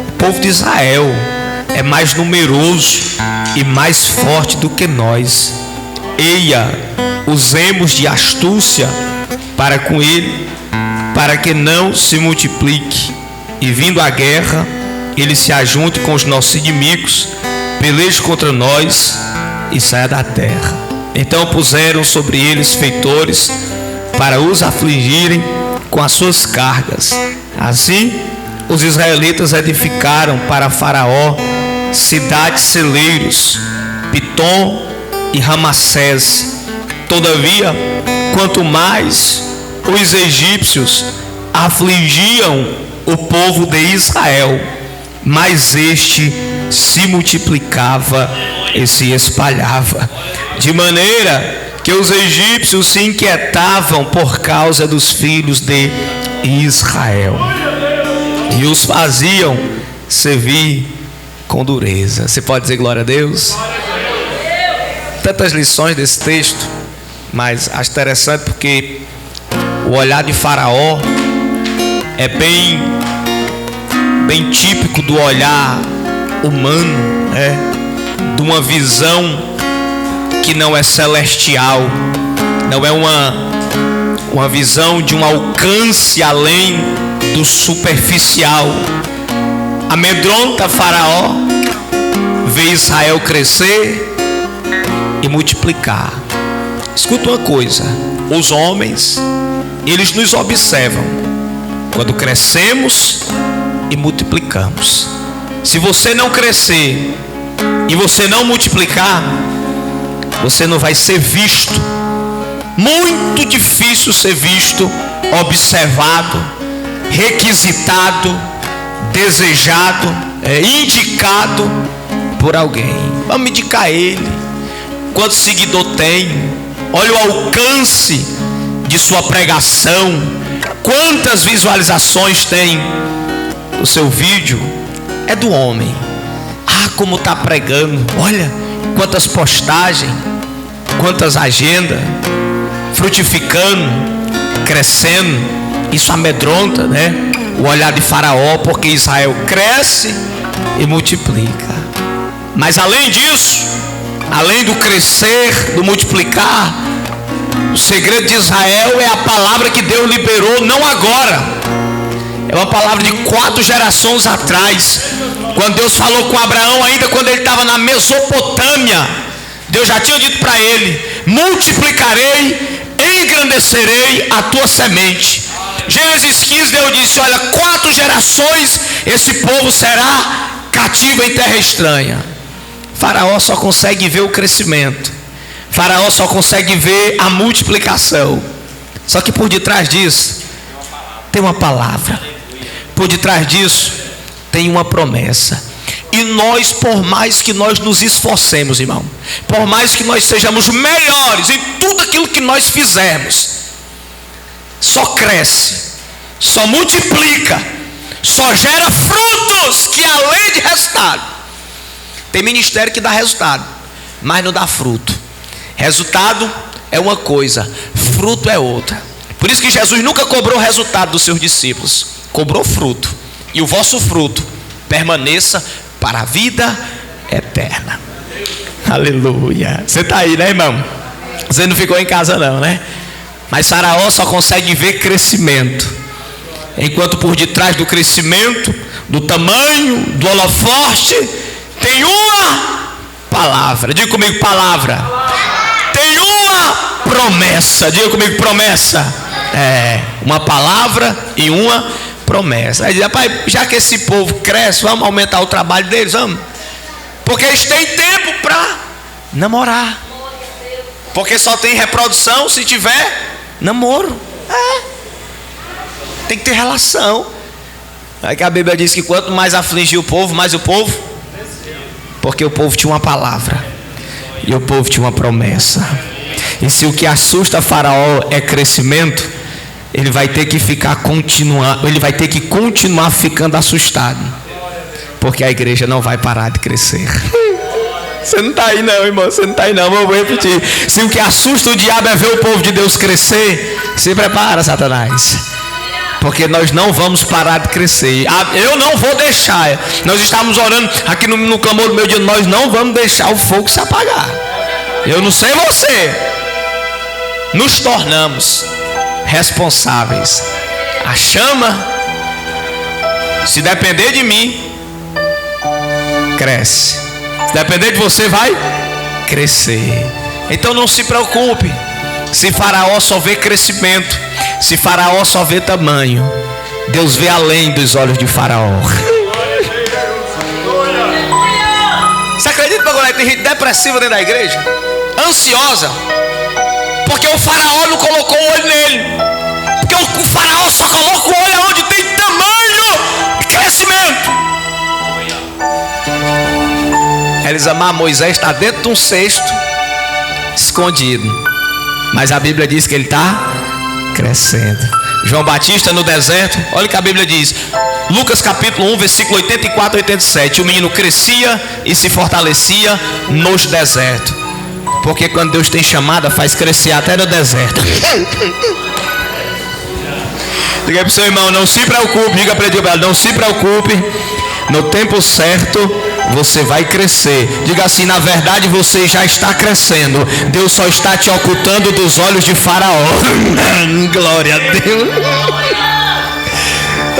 o povo de Israel é mais numeroso e mais forte do que nós. Eia, usemos de astúcia para com ele, para que não se multiplique, e vindo a guerra, ele se ajunte com os nossos inimigos, peleje contra nós e saia da terra. Então puseram sobre eles feitores para os afligirem com as suas cargas. Assim os israelitas edificaram para Faraó cidades celeiros, Pitom e Ramassés. Todavia, quanto mais os egípcios afligiam o povo de Israel, mais este se multiplicava e se espalhava, de maneira que os egípcios se inquietavam por causa dos filhos de Israel e os faziam servir com dureza. Você pode dizer glória a Deus? Tantas lições desse texto, mas acho interessante porque o olhar de Faraó é bem típico do olhar humano, né? De uma visão que não é celestial, não é uma visão de um alcance além do superficial. Amedronta Faraó vê Israel crescer e multiplicar. Escuta uma coisa: os homens, eles nos observam quando crescemos e multiplicamos. Se você não crescer e você não multiplicar, você não vai ser visto. Muito difícil ser visto, observado, requisitado, desejado, indicado por alguém. Vamos indicar ele. Quanto seguidor tem? Olha o alcance de sua pregação. Quantas visualizações tem o seu vídeo? É do homem. Ah, como está pregando. Olha quantas postagens, quantas agendas, frutificando, crescendo. Isso amedronta, né? O olhar de Faraó, porque Israel cresce e multiplica. Mas além disso, além do crescer, do multiplicar, o segredo de Israel é a palavra que Deus liberou, não agora. É uma palavra de 4 gerações atrás, quando Deus falou com Abraão, ainda quando ele estava na Mesopotâmia. Deus já tinha dito para ele: multiplicarei, engrandecerei a tua semente. Gênesis 15, Deus disse: olha, 4 gerações esse povo será cativo em terra estranha. Faraó só consegue ver o crescimento, Faraó só consegue ver a multiplicação. Só que por detrás disso tem uma palavra, por detrás disso tem uma promessa. E nós, por mais que nós nos esforcemos, irmão, por mais que nós sejamos melhores em tudo aquilo que nós fizermos, só cresce só multiplica, só gera frutos que além de resultado. Tem ministério que dá resultado, mas não dá fruto. Resultado é uma coisa, fruto é outra. Por isso que Jesus nunca cobrou o resultado dos seus discípulos, cobrou fruto. E o vosso fruto permaneça para a vida eterna. Aleluia. Você está aí, né, irmão? Você não ficou em casa não, né? Mas Faraó só consegue ver crescimento, enquanto por detrás do crescimento, do tamanho, do holofote, tem uma palavra. Diga comigo, palavra. Tem uma promessa. Diga comigo, promessa. Uma palavra e uma promessa. Aí diz, rapaz, já que esse povo cresce, vamos aumentar o trabalho deles, vamos. Porque eles têm tempo para namorar. Porque só tem reprodução se tiver namoro. Tem que ter relação. Aí que a Bíblia diz que quanto mais afligir o povo, mais o povo. Porque o povo tinha uma palavra e o povo tinha uma promessa. E se o que assusta Faraó é crescimento, ele vai ter que continuar ficando assustado, porque a igreja não vai parar de crescer. Você não está aí não, irmão, você não está aí não. Vou repetir. Se o que assusta o diabo é ver o povo de Deus crescer, se prepara, Satanás, porque nós não vamos parar de crescer. Eu não vou deixar. Nós estamos orando aqui no clamor do meu dia. Nós não vamos deixar o fogo se apagar. Eu não sei você. Nos tornamos responsáveis. A chama, se depender de mim, cresce. Se depender de você, vai crescer. Então não se preocupe se Faraó só vê crescimento, se Faraó só vê tamanho. Deus vê além dos olhos de Faraó. Você acredita que tem gente depressiva dentro da igreja? Ansiosa, porque o Faraó não colocou o olho nele. Porque o Faraó só coloca o olho onde tem tamanho e crescimento. Eles amaram, Moisés está dentro de um cesto, escondido, mas a Bíblia diz que ele está crescendo. João Batista no deserto, olha o que a Bíblia diz, Lucas capítulo 1, versículo 84 e 87. O menino crescia e se fortalecia nos desertos, porque quando Deus tem chamada, faz crescer até no deserto. Diga para o seu irmão, não se preocupe. Diga para ele, não se preocupe. No tempo certo você vai crescer. Diga assim, na verdade você já está crescendo. Deus só está te ocultando dos olhos de Faraó. Glória a Deus.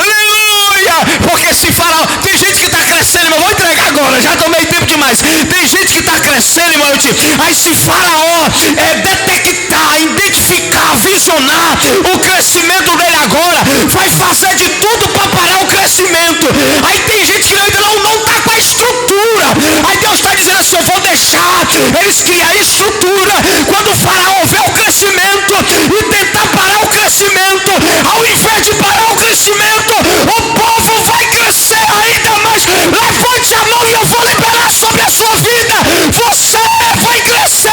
Aleluia. Porque se Faraó, tem gente que está crescendo, irmão, vou entregar agora, já tomei tempo demais. Tem gente que está crescendo, irmão, aí se Faraó detectar, identificar, visionar o crescimento dele agora, vai fazer de tudo para parar o crescimento. Aí tem gente que ainda não está com a estrutura. Aí Deus está dizendo assim, eu vou deixar eles criar estrutura. Quando o Faraó vê o crescimento e tentar parar o crescimento, ao invés de parar o crescimento, o povo vai crescer ainda mais. Levante a mão e eu vou liberar sobre a sua vida. Você vai crescer,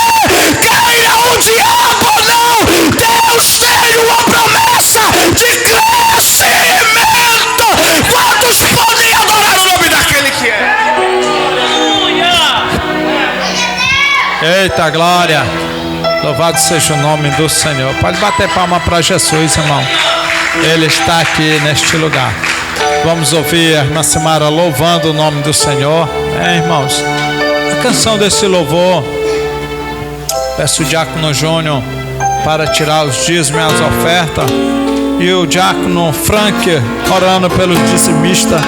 queira o diabo ou não. Deus tem uma promessa de crescimento. Quantos podem adorar o nome daquele que é? Eita glória, louvado seja o nome do Senhor. Pode bater palma para Jesus, irmão. Ele está aqui neste lugar. Vamos ouvir a irmã Simara louvando o nome do Senhor. Irmãos, a canção desse louvor, peço o diácono Júnior para tirar os dízimos e as ofertas, e o diácono Frank orando pelo dizimista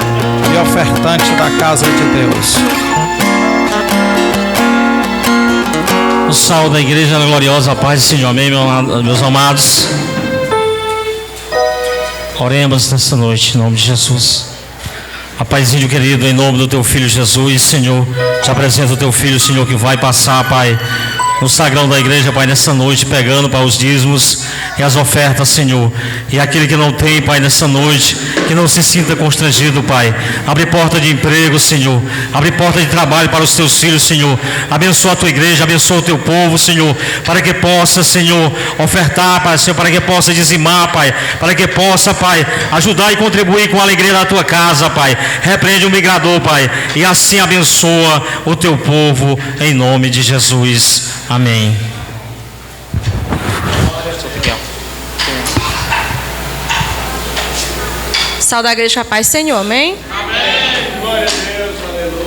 e ofertante da casa de Deus. O salve da igreja da gloriosa paz do Senhor, amém, meus amados. Oremos nessa noite, em nome de Jesus. Paizinho querido, em nome do teu filho Jesus, Senhor, te apresento o teu filho, Senhor, que vai passar, Pai, no sagrão da igreja, Pai, nessa noite, pegando para os dízimos e as ofertas, Senhor. E aquele que não tem, Pai, nessa noite, que não se sinta constrangido, Pai. Abre porta de emprego, Senhor. Abre porta de trabalho para os teus filhos, Senhor. Abençoa a tua igreja, abençoa o teu povo, Senhor, para que possa, Senhor, ofertar, Pai, Senhor, para que possa dizimar, Pai, para que possa, Pai, ajudar e contribuir com a alegria da tua casa, Pai. Repreende o migrador, Pai, e assim abençoa o teu povo, em nome de Jesus. Amém. Sal da igreja, Pai, Senhor, amém? Amém. Glória a Deus, aleluia.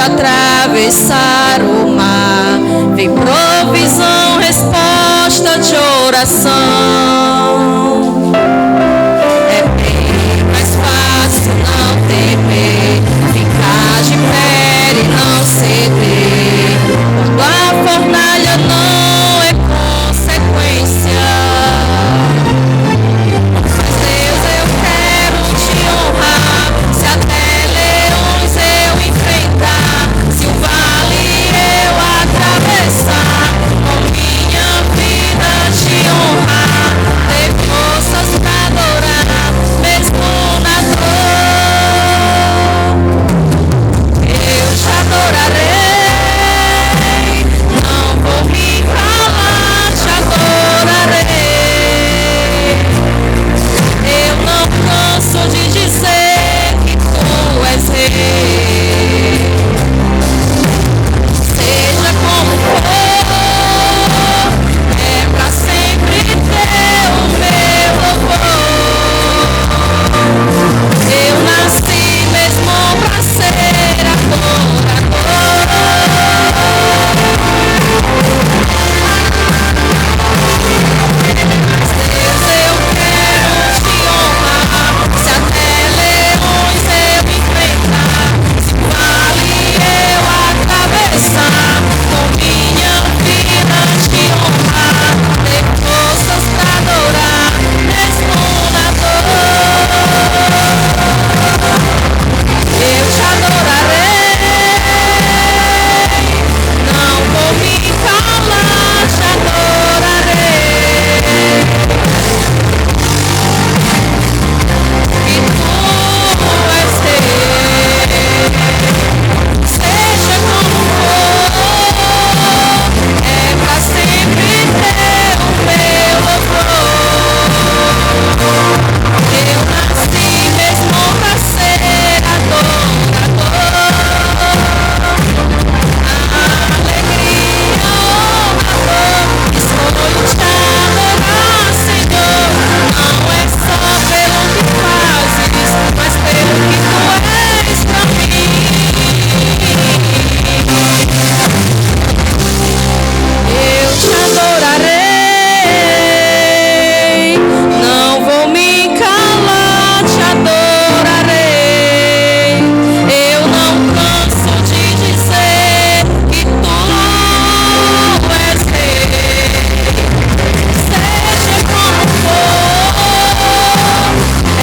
Atravessar o mar, vem provisão, resposta de oração. É bem mais fácil não temer, ficar de pé e não ceder. Quando a fornalha não é consequência. Mas Deus, eu quero te honrar, se até leões eu enfrentar, se o vale eu atravessar, com minha vida te honrar, ter forças pra adorar, mesmo na dor. Eu te adorarei, não vou me calar, te adorarei. Eu não canso de dizer que tu és rei. Seja como for, é pra sempre ter o meu louvor. Eu nasci mesmo pra ser adorador. Deus, eu quero te honrar, se até leões eu enfrentar, se o vale eu atravessar, com minha vida te honrar, ter forças pra adorar, mesmo na dor. Eu te adorarei, não vou me calar, te adorarei. E tu és rei, seja como for, é pra sempre ter o meu louvor. Eu nasci mesmo pra ser adorador. Alegria, honra, escolho te adorar, Senhor. Não é só pelo que fazes, mas pelo que tu és pra mim. Eu te adorarei, não vou me calar, te adorarei. Eu não canso de dizer que tu és rei. Seja como for,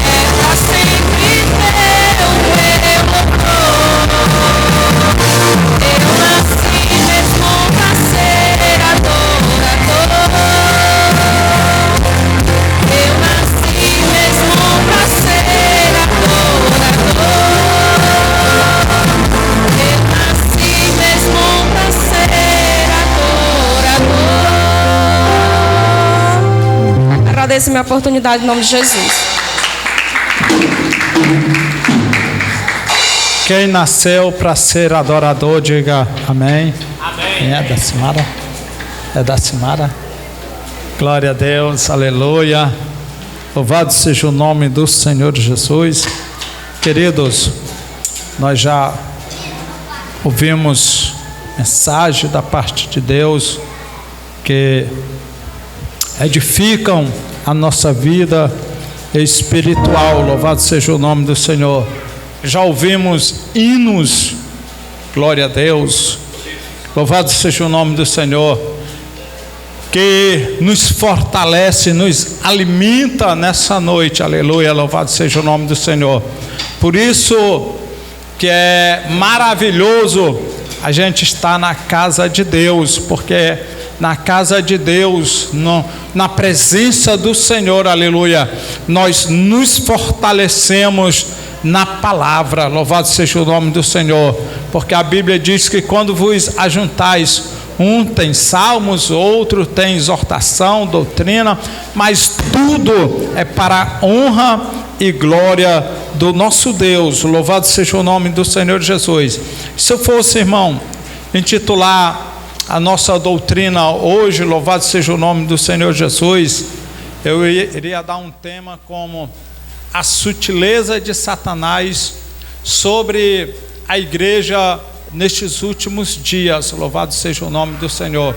é pra sempre ter o meu louvor. Eu nasci mesmo pra ser adorador. Eu nasci mesmo pra ser adorador. Eu nasci mesmo pra ser adorador. Agradeço a minha oportunidade em nome de Jesus. Quem nasceu para ser adorador, diga amém. Amém. É da Simara? É da Simara? Glória a Deus, aleluia. Louvado seja o nome do Senhor Jesus. Queridos, nós já ouvimos mensagem da parte de Deus que edificam a nossa vida espiritual. Louvado seja o nome do Senhor. Já ouvimos hinos, glória a Deus. Louvado seja o nome do Senhor, que nos fortalece, nos alimenta nessa noite, aleluia, louvado seja o nome do Senhor. Por isso que é maravilhoso a gente estar na casa de Deus, porque na casa de Deus, na presença do Senhor, aleluia, nós nos fortalecemos na palavra, louvado seja o nome do Senhor, porque a Bíblia diz que quando vos ajuntais, um tem salmos, outro tem exortação, doutrina, mas tudo é para a honra e glória do nosso Deus, louvado seja o nome do Senhor Jesus. Se eu fosse, irmão, intitular a nossa doutrina hoje, louvado seja o nome do Senhor Jesus, eu iria dar um tema como a sutileza de Satanás sobre a igreja nestes últimos dias, louvado seja o nome do Senhor.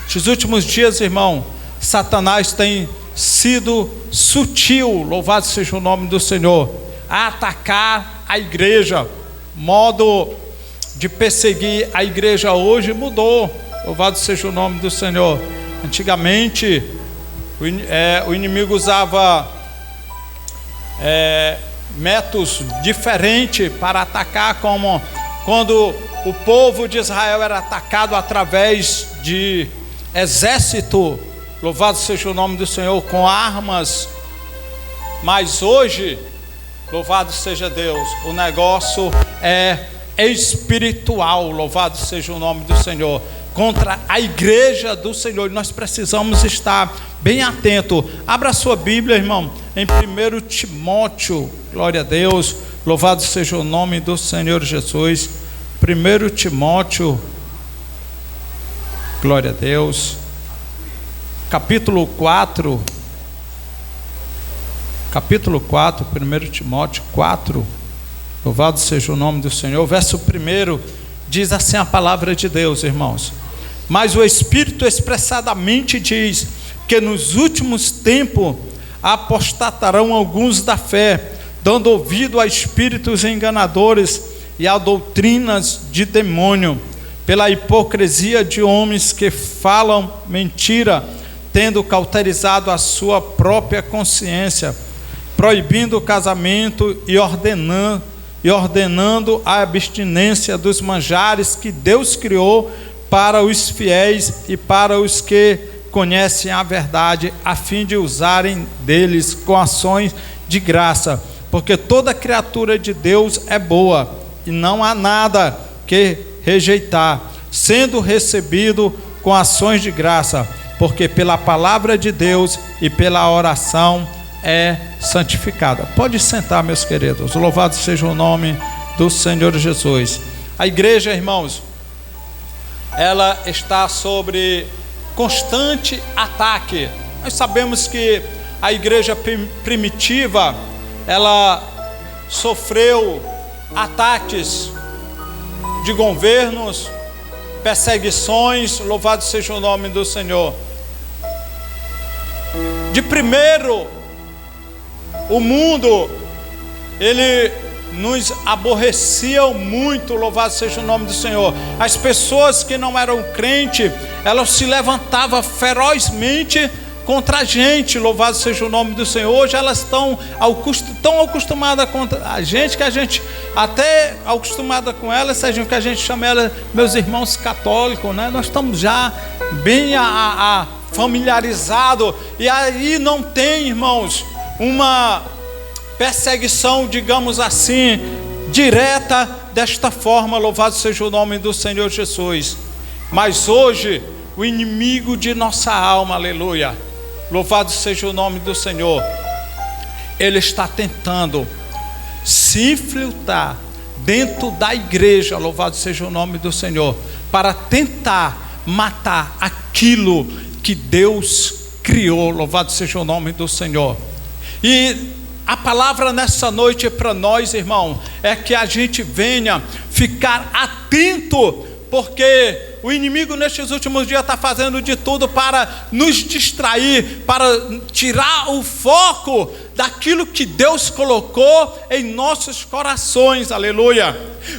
Nestes últimos dias, irmão, Satanás tem sido sutil, louvado seja o nome do Senhor, a atacar a igreja. Modo de perseguir a igreja hoje mudou, louvado seja o nome do Senhor. Antigamente o inimigo usava métodos diferentes para atacar, como quando o povo de Israel era atacado através de exército, louvado seja o nome do Senhor, com armas. Mas hoje, louvado seja Deus, o negócio é espiritual, louvado seja o nome do Senhor, contra a igreja do Senhor. Nós precisamos estar bem atento. Abra a sua Bíblia, irmão, em 1 Timóteo, glória a Deus, louvado seja o nome do Senhor Jesus. 1 Timóteo, glória a Deus, capítulo 4, 1 Timóteo 4, louvado seja o nome do Senhor. Verso 1 diz assim a palavra de Deus, irmãos: mas o Espírito expressadamente diz que nos últimos tempos apostatarão alguns da fé, dando ouvido a espíritos enganadores e a doutrinas de demônio, pela hipocrisia de homens que falam mentira, tendo cauterizado a sua própria consciência, proibindo o casamento e ordenando a abstinência dos manjares que Deus criou para os fiéis e para os que conhecem a verdade, a fim de usarem deles com ações de graça, porque toda criatura de Deus é boa, e não há nada que rejeitar, sendo recebido com ações de graça, porque pela palavra de Deus e pela oração é santificada. Pode sentar, meus queridos, louvado seja o nome do Senhor Jesus. A igreja, irmãos, ela está sobre constante ataque. Nós sabemos que a igreja primitiva, ela sofreu ataques de governos, perseguições, louvado seja o nome do Senhor. De primeiro, o mundo, ele nos aborrecia muito, louvado seja o nome do Senhor. As pessoas que não eram crentes, elas se levantavam ferozmente contra a gente, louvado seja o nome do Senhor. Hoje elas estão tão acostumadas com a gente, que a gente até acostumada com elas, seja que a gente chama elas, meus irmãos católicos, né? Nós estamos já bem familiarizados, e aí não tem, irmãos, uma perseguição, digamos assim, direta desta forma, louvado seja o nome do Senhor Jesus. Mas hoje, o inimigo de nossa alma, aleluia, louvado seja o nome do Senhor, ele está tentando se infiltrar dentro da igreja, louvado seja o nome do Senhor, para tentar matar aquilo que Deus criou, louvado seja o nome do Senhor. E a palavra nessa noite para nós, irmão, é que a gente venha ficar atento porque o inimigo nestes últimos dias está fazendo de tudo para nos distrair, para tirar o foco daquilo que Deus colocou em nossos corações, aleluia.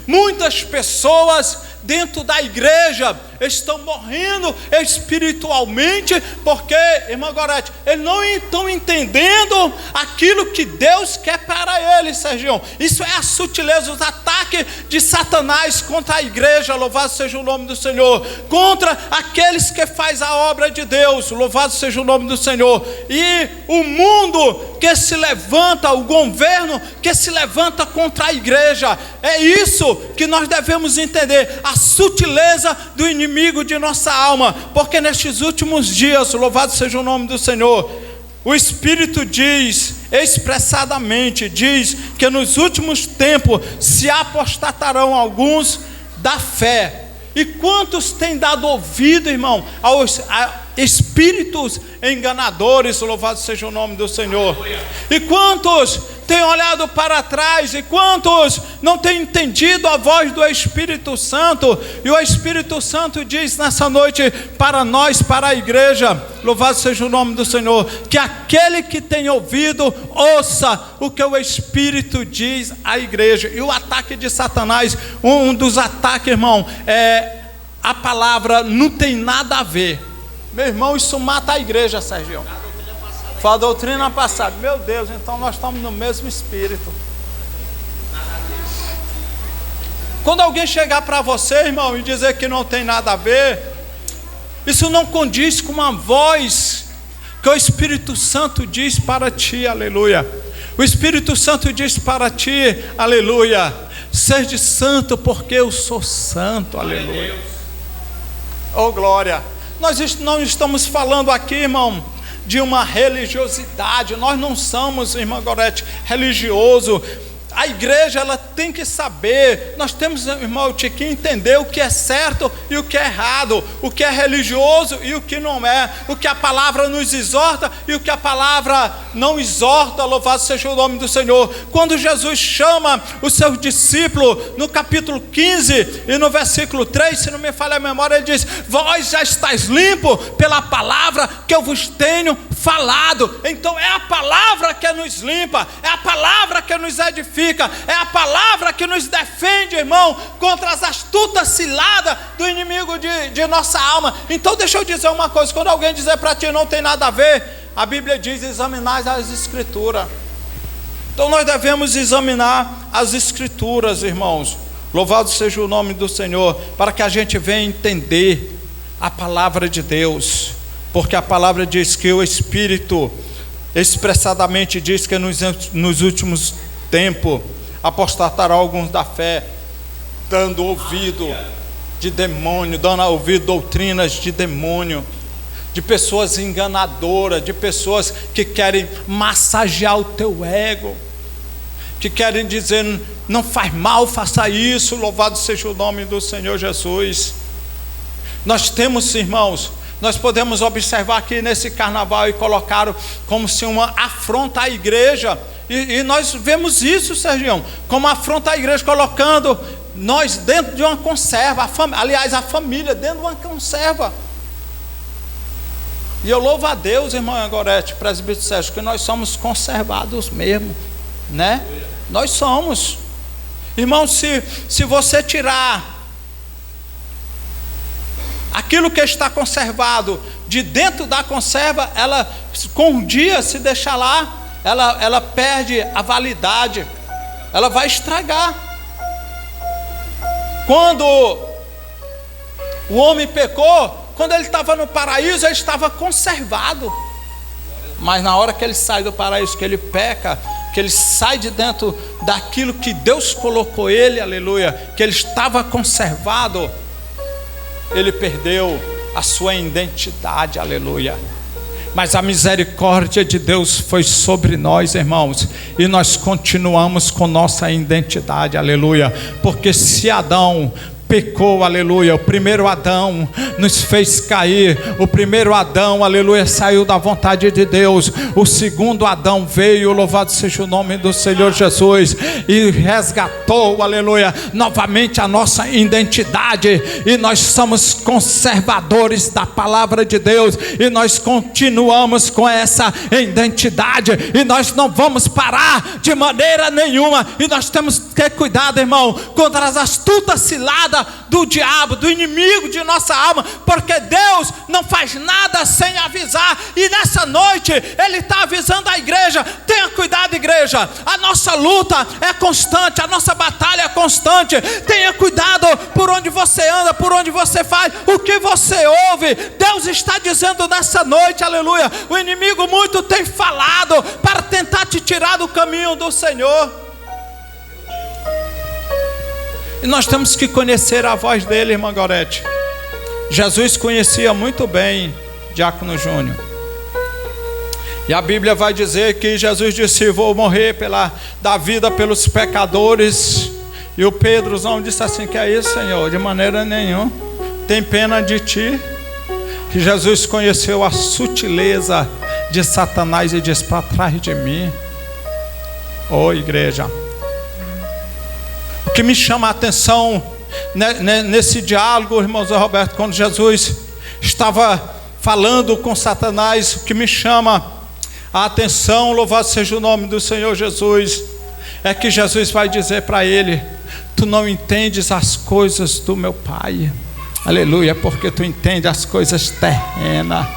Muitas pessoas dentro da igreja estão morrendo espiritualmente, porque, irmã Gorete, eles não estão entendendo aquilo que Deus quer para eles, Sergião. Isso é a sutileza, os ataques de Satanás contra a igreja, louvado seja o nome do Senhor, contra aqueles que fazem a obra de Deus, louvado seja o nome do Senhor. E o mundo que se levanta, o governo que se levanta contra a igreja, é isso que nós devemos entender, a sutileza do inimigo de nossa alma, porque nestes últimos dias, louvado seja o nome do Senhor, o Espírito diz, expressadamente, diz que nos últimos tempos se apostatarão alguns da fé. E quantos têm dado ouvido, irmão, a espíritos enganadores, louvado seja o nome do Senhor. E quantos têm olhado para trás, e quantos não têm entendido a voz do Espírito Santo. E o Espírito Santo diz nessa noite para nós, para a igreja, louvado seja o nome do Senhor, que aquele que tem ouvido, ouça o que o Espírito diz à igreja. E o ataque de Satanás, um dos ataques, irmão, a palavra não tem nada a ver. Meu irmão, isso mata a igreja, Sérgio. Foi a doutrina passada. Meu Deus, então nós estamos no mesmo espírito. Quando alguém chegar para você, irmão, e dizer que não tem nada a ver, isso não condiz com uma voz que o Espírito Santo diz para ti, aleluia. O Espírito Santo diz para ti, aleluia, seja santo porque eu sou santo, aleluia. Oh glória. Nós não estamos falando aqui, irmão, de uma religiosidade. Nós não somos, irmã Gorete, religioso. A igreja, ela tem que saber, nós temos, irmão, que entender o que é certo e o que é errado, o que é religioso e o que não é, o que a palavra nos exorta e o que a palavra não exorta, louvado seja o nome do Senhor. Quando Jesus chama os seus discípulos, no capítulo 15 e no versículo 3, se não me falha a memória, ele diz: vós já estáis limpos pela palavra que eu vos tenho falado. Então é a palavra que nos limpa, é a palavra que nos edifica, é a palavra que nos defende, irmão, contra as astutas ciladas do inimigo de nossa alma. Então deixa eu dizer uma coisa, quando alguém dizer para ti não tem nada a ver, a Bíblia diz: examinai as escrituras. Então nós devemos examinar as escrituras, irmãos, louvado seja o nome do Senhor, para que a gente venha entender a palavra de Deus, porque a palavra diz que o Espírito expressadamente diz que nos últimos tempo apostatará alguns da fé, dando ouvido de demônio, dando ouvido doutrinas de demônio, de pessoas enganadoras, de pessoas que querem massagear o teu ego, que querem dizer: não faz mal, faça isso, louvado seja o nome do Senhor Jesus. Nós temos, irmãos, nós podemos observar aqui nesse carnaval e colocaram como se uma afronta à igreja. E nós vemos isso, Sergião, como afronta à igreja, colocando nós dentro de uma conserva, aliás, a família dentro de uma conserva. E eu louvo a Deus, irmão Gorete, presbítero Sérgio, que nós somos conservados mesmo, né? Nós somos. Irmão, se você tirar aquilo que está conservado de dentro da conserva, ela com um dia, se deixar lá, ela perde a validade, ela vai estragar. Quando o homem pecou, quando ele estava no paraíso, ele estava conservado, mas na hora que ele sai do paraíso, que ele peca, que ele sai de dentro daquilo que Deus colocou ele, aleluia, que ele estava conservado, ele perdeu a sua identidade, aleluia. Mas a misericórdia de Deus foi sobre nós, irmãos, e nós continuamos com nossa identidade, aleluia. Porque se Adão pecou, aleluia. O primeiro Adão nos fez cair. O primeiro Adão, aleluia, saiu da vontade de Deus. O segundo Adão veio, louvado seja o nome do Senhor Jesus, e resgatou, aleluia, novamente a nossa identidade. E nós somos conservadores da palavra de Deus, e nós continuamos com essa identidade, e nós não vamos parar de maneira nenhuma. E nós temos que ter cuidado, irmão, contra as astutas ciladas do diabo, do inimigo de nossa alma, porque Deus não faz nada sem avisar. E nessa noite Ele está avisando a igreja: tenha cuidado, igreja, a nossa luta é constante, a nossa batalha é constante. Tenha cuidado por onde você anda, por onde você faz, o que você ouve. Deus está dizendo nessa noite, aleluia, o inimigo muito tem falado para tentar te tirar do caminho do Senhor. E nós temos que conhecer a voz dele, irmã Gorete. Jesus conhecia muito bem Diácono Júnior. E a Bíblia vai dizer que Jesus disse: vou morrer da vida pelos pecadores. E o Pedrozão disse assim: que é isso, Senhor? De maneira nenhuma. Tem pena de ti. Que Jesus conheceu a sutileza de Satanás e disse: para trás de mim. Ô igreja, o que me chama a atenção nesse diálogo, irmão Zé Roberto, quando Jesus estava falando com Satanás, o que me chama a atenção, louvado seja o nome do Senhor Jesus, é que Jesus vai dizer para ele: tu não entendes as coisas do meu Pai, aleluia, porque tu entende as coisas terrenas.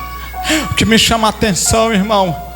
O que me chama a atenção, irmão,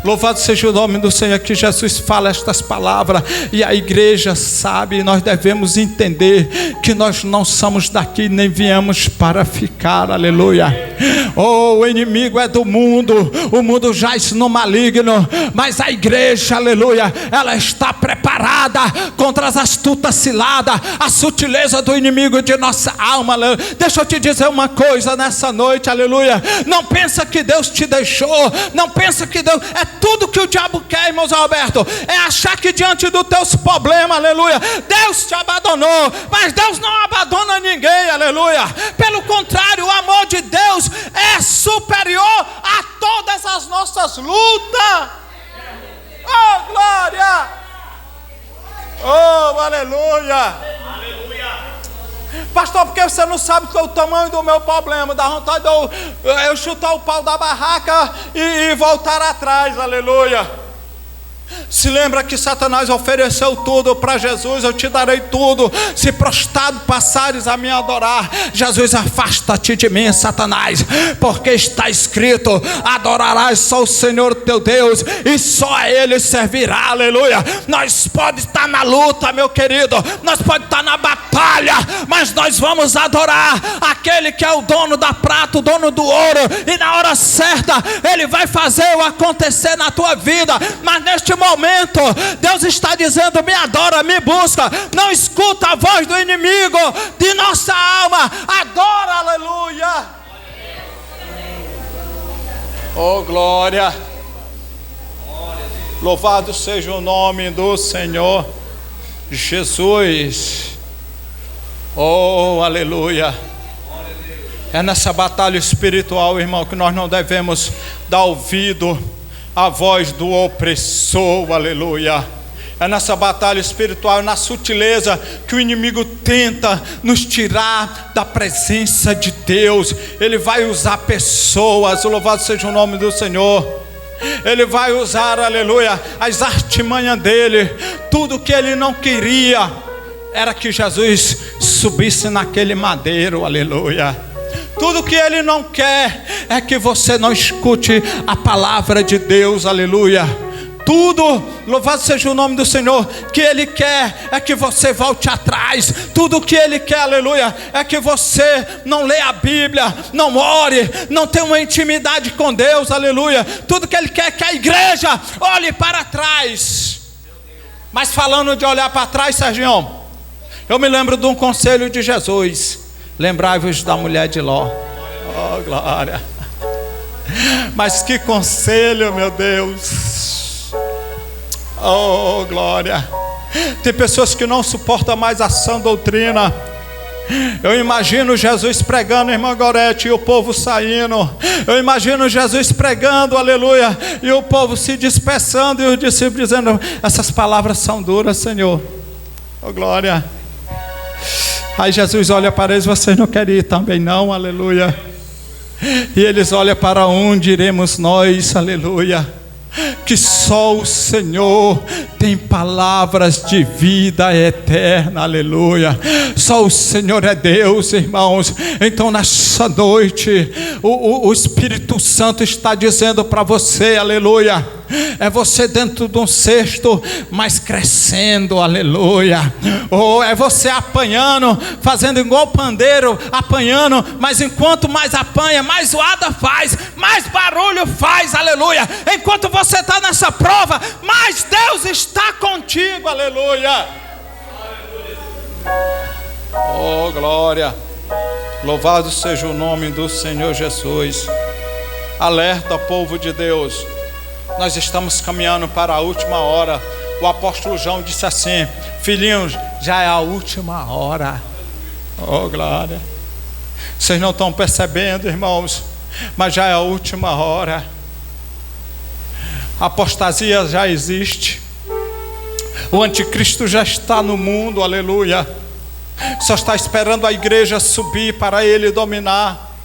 louvado seja o nome do Senhor, que Jesus fala estas palavras, e a igreja sabe, nós devemos entender que nós não somos daqui, nem viemos para ficar, aleluia. Oh, o inimigo é do mundo, o mundo jaz no maligno, mas a igreja, aleluia, ela está preparada contra as astutas ciladas, a sutileza do inimigo de nossa alma, aleluia. Deixa eu te dizer uma coisa nessa noite, aleluia, não pensa que Deus te deixou, não pensa que Deus, é tudo que o diabo quer, irmãos Alberto, é achar que diante dos teus problemas, aleluia, Deus te abandonou. Mas Deus não abandona ninguém, aleluia. Pelo contrário, o amor de Deus é superior a todas as nossas lutas. Oh, glória! Oh, aleluia! Pastor, porque você não sabe qual é o tamanho do meu problema? Dá vontade de eu chutar o pau da barraca e voltar atrás, aleluia. Se lembra que Satanás ofereceu tudo para Jesus: eu te darei tudo, se prostrado passares a me adorar. Jesus: afasta-te de mim, Satanás, porque está escrito: adorarás só o Senhor teu Deus, e só a Ele servirá, aleluia. Nós pode estar na luta, meu querido, nós pode estar na batalha, mas nós vamos adorar aquele que é o dono da prata, o dono do ouro, e na hora certa Ele vai fazer o acontecer na tua vida. Mas neste momento Deus está dizendo: me adora, me busca, não escuta a voz do inimigo de nossa alma, adora, aleluia. Oh, glória, louvado seja o nome do Senhor Jesus. Oh, aleluia. É nessa batalha espiritual, irmão, que nós não devemos dar ouvido a voz do opressor, aleluia. É nessa batalha espiritual, na sutileza, que o inimigo tenta nos tirar da presença de Deus. Ele vai usar pessoas, louvado seja o nome do Senhor. Ele vai usar, aleluia, as artimanhas dele. Tudo que ele não queria era que Jesus subisse naquele madeiro, aleluia. Tudo que ele não quer é que você não escute a palavra de Deus, aleluia. Tudo, louvado seja o nome do Senhor, que ele quer é que você volte atrás. Tudo que ele quer, aleluia, é que você não leia a Bíblia, não ore, não tenha uma intimidade com Deus, aleluia. Tudo que ele quer é que a igreja olhe para trás. Mas falando de olhar para trás, Sergião, eu me lembro de um conselho de Jesus: lembrai-vos da mulher de Ló. Oh, glória. Mas que conselho, meu Deus. Oh, glória. Tem pessoas que não suportam mais a sã doutrina. Eu imagino Jesus pregando, irmã Gorete, e o povo saindo. Eu imagino Jesus pregando, aleluia, e o povo se dispersando, e os discípulos dizendo: essas palavras são duras, Senhor. Oh, glória. Aí Jesus olha para eles: vocês não querem ir também não, aleluia. E eles olham: para onde iremos nós, aleluia? Que só o Senhor tem palavras de vida eterna, aleluia. Só o Senhor é Deus, irmãos. Então nessa noite o Espírito Santo está dizendo para você, aleluia, é você dentro de um cesto, mas crescendo, aleluia. Ou é você apanhando, fazendo igual pandeiro, apanhando, mas enquanto mais apanha, mais zoada faz, mais barulho faz, aleluia. Enquanto você está nessa prova, mais Deus está contigo, aleluia. Oh, glória. Louvado seja o nome do Senhor Jesus. Alerta, povo de Deus, nós estamos caminhando para a última hora. O apóstolo João disse assim: filhinhos, já é a última hora. Oh, glória. Vocês não estão percebendo, irmãos, mas já é a última hora. A apostasia já existe. O anticristo já está no mundo, aleluia. Só está esperando a igreja subir para ele dominar.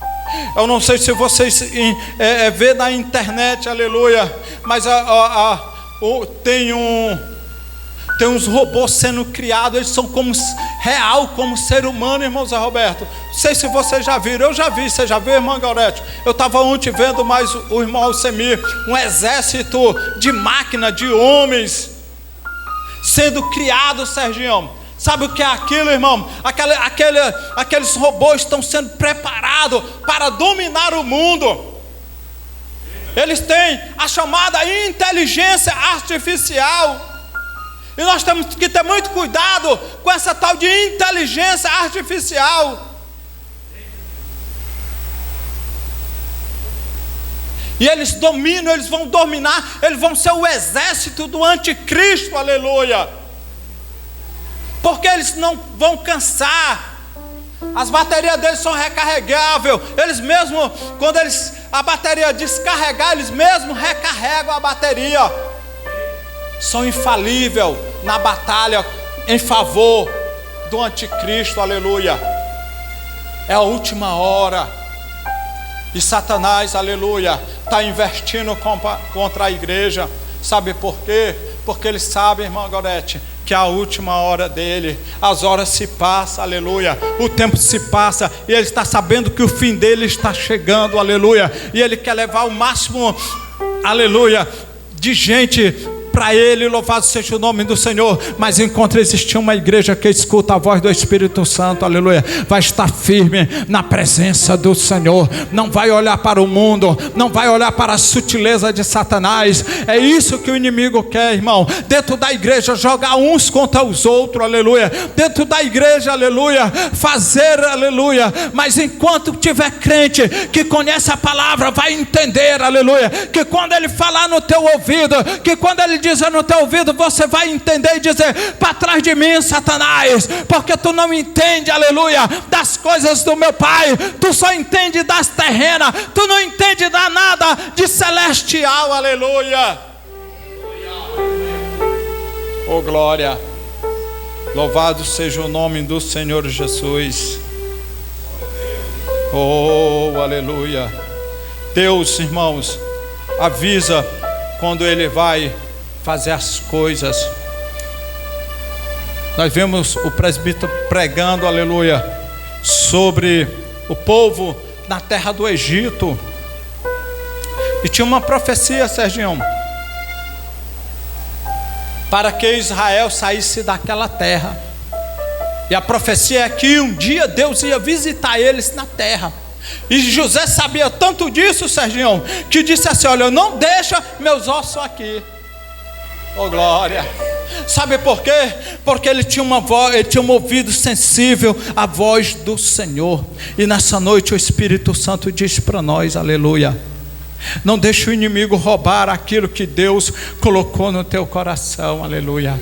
Eu não sei se vocês vê na internet, aleluia, mas tem uns robôs sendo criados. Eles são como real, como ser humano, irmão Zé Roberto. Não sei se vocês já viram. Eu já vi. Você já viu, irmã Gaurete? Eu estava ontem vendo mais o irmão Alcemir, um exército de máquina, de homens sendo criados, Serginho. Sabe o que é aquilo, irmão? Aqueles robôs estão sendo preparados para dominar o mundo. Eles têm a chamada inteligência artificial. E nós temos que ter muito cuidado com essa tal de inteligência artificial. E eles dominam, eles vão dominar, eles vão ser o exército do anticristo, aleluia. Porque eles não vão cansar. As baterias deles são recarregáveis. Eles mesmo, quando a bateria descarregar, eles mesmo recarregam a bateria. São infalíveis na batalha em favor do anticristo, aleluia. É a última hora. E Satanás, aleluia, está investindo contra a igreja. Sabe por quê? Porque ele sabe, irmã Gorete, que é a última hora dele. As horas se passam, aleluia. O tempo se passa e ele está sabendo que o fim dele está chegando, aleluia. E ele quer levar o máximo, aleluia, de gente para ele. Louvado seja o nome do Senhor. Mas enquanto existir uma igreja que escuta a voz do Espírito Santo, aleluia, vai estar firme na presença do Senhor. Não vai olhar para o mundo, não vai olhar para a sutileza de Satanás. É isso que o inimigo quer, irmão. Dentro da igreja, jogar uns contra os outros, aleluia. Dentro da igreja, aleluia, fazer, aleluia. Mas enquanto tiver crente que conhece a palavra, vai entender, aleluia, que quando ele falar no teu ouvido, que quando ele dizer no teu ouvido, você vai entender e dizer: para trás de mim, Satanás, porque tu não entende, aleluia, das coisas do meu Pai. Tu só entende das terrenas, tu não entende da nada de celestial, aleluia. Oh, glória. Louvado seja o nome do Senhor Jesus. Oh, aleluia. Deus, irmãos, avisa quando Ele vai fazer as coisas. Nós vemos o presbítero pregando, aleluia, sobre o povo na terra do Egito. E tinha uma profecia, Serginho, para que Israel saísse daquela terra. E a profecia é que um dia Deus ia visitar eles na terra. E José sabia tanto disso, Serginho, que disse assim: olha, não deixa meus ossos aqui. Oh, glória. Sabe por quê? Porque ele tinha uma voz, ele tinha um ouvido sensível à voz do Senhor. E nessa noite o Espírito Santo diz para nós, aleluia, não deixe o inimigo roubar aquilo que Deus colocou no teu coração, aleluia.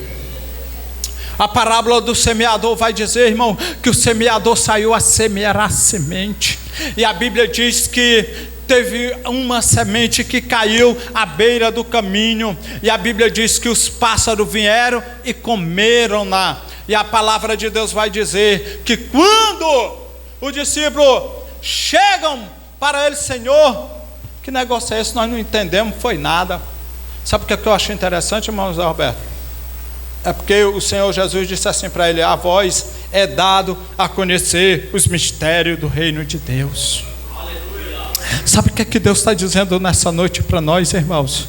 A parábola do semeador vai dizer, irmão, que o semeador saiu a semear a semente. E a Bíblia diz que teve uma semente que caiu à beira do caminho. E a Bíblia diz que os pássaros vieram e comeram-na. E a palavra de Deus vai dizer que quando os discípulos chegam para ele, Senhor, que negócio é esse? Nós não entendemos, foi nada. Sabe o que eu achei interessante, irmão José Roberto? É porque o Senhor Jesus disse assim para ele: a vós é dado a conhecer os mistérios do reino de Deus. Aleluia. Sabe o que é que Deus está dizendo nessa noite para nós, irmãos?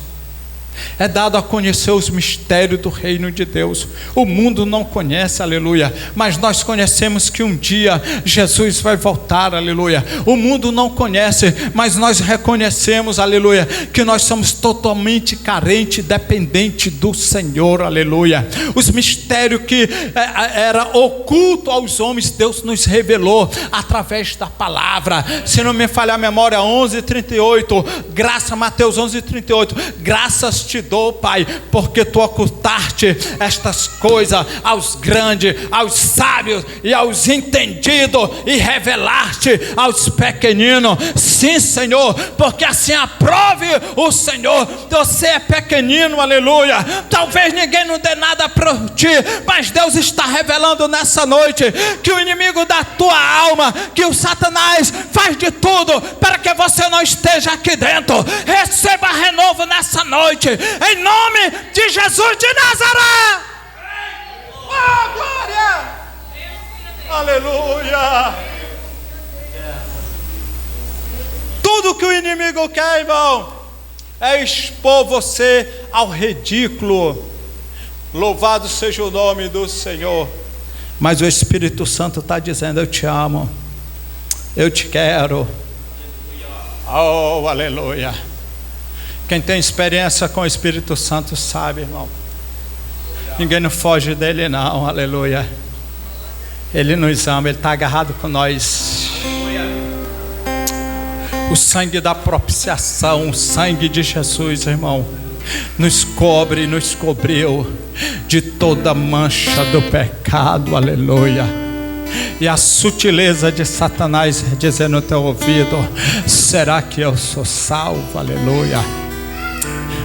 É dado a conhecer os mistérios do reino de Deus. O mundo não conhece, aleluia, mas nós conhecemos que um dia Jesus vai voltar, aleluia. O mundo não conhece, mas nós reconhecemos, aleluia, que nós somos totalmente carentes, dependentes do Senhor, aleluia. Os mistérios que era oculto aos homens, Deus nos revelou através da palavra. Se não me falhar a memória, 11:38, graça, Mateus 11:38, graças te dou, Pai, porque tu ocultaste estas coisas aos grandes, aos sábios e aos entendidos, e revelaste aos pequeninos. Sim, Senhor, porque assim aprove o Senhor. Você é pequenino, aleluia. Talvez ninguém não dê nada para ti, mas Deus está revelando nessa noite que o inimigo da tua alma, que o Satanás faz de tudo para que você não esteja aqui dentro. Receba renovo nessa noite, em nome de Jesus de Nazaré. Oh, glória! Aleluia! Tudo que o inimigo quer, irmão, é expor você ao ridículo. Louvado seja o nome do Senhor. Mas o Espírito Santo está dizendo: eu te amo, eu te quero. Oh, aleluia. Quem tem experiência com o Espírito Santo sabe, irmão. Ninguém não foge dele não, aleluia. Ele nos ama, ele está agarrado com nós. O sangue da propiciação, o sangue de Jesus, irmão, nos cobre, nos cobriu de toda mancha do pecado, aleluia. E a sutileza de Satanás dizendo no teu ouvido: será que eu sou salvo? Aleluia.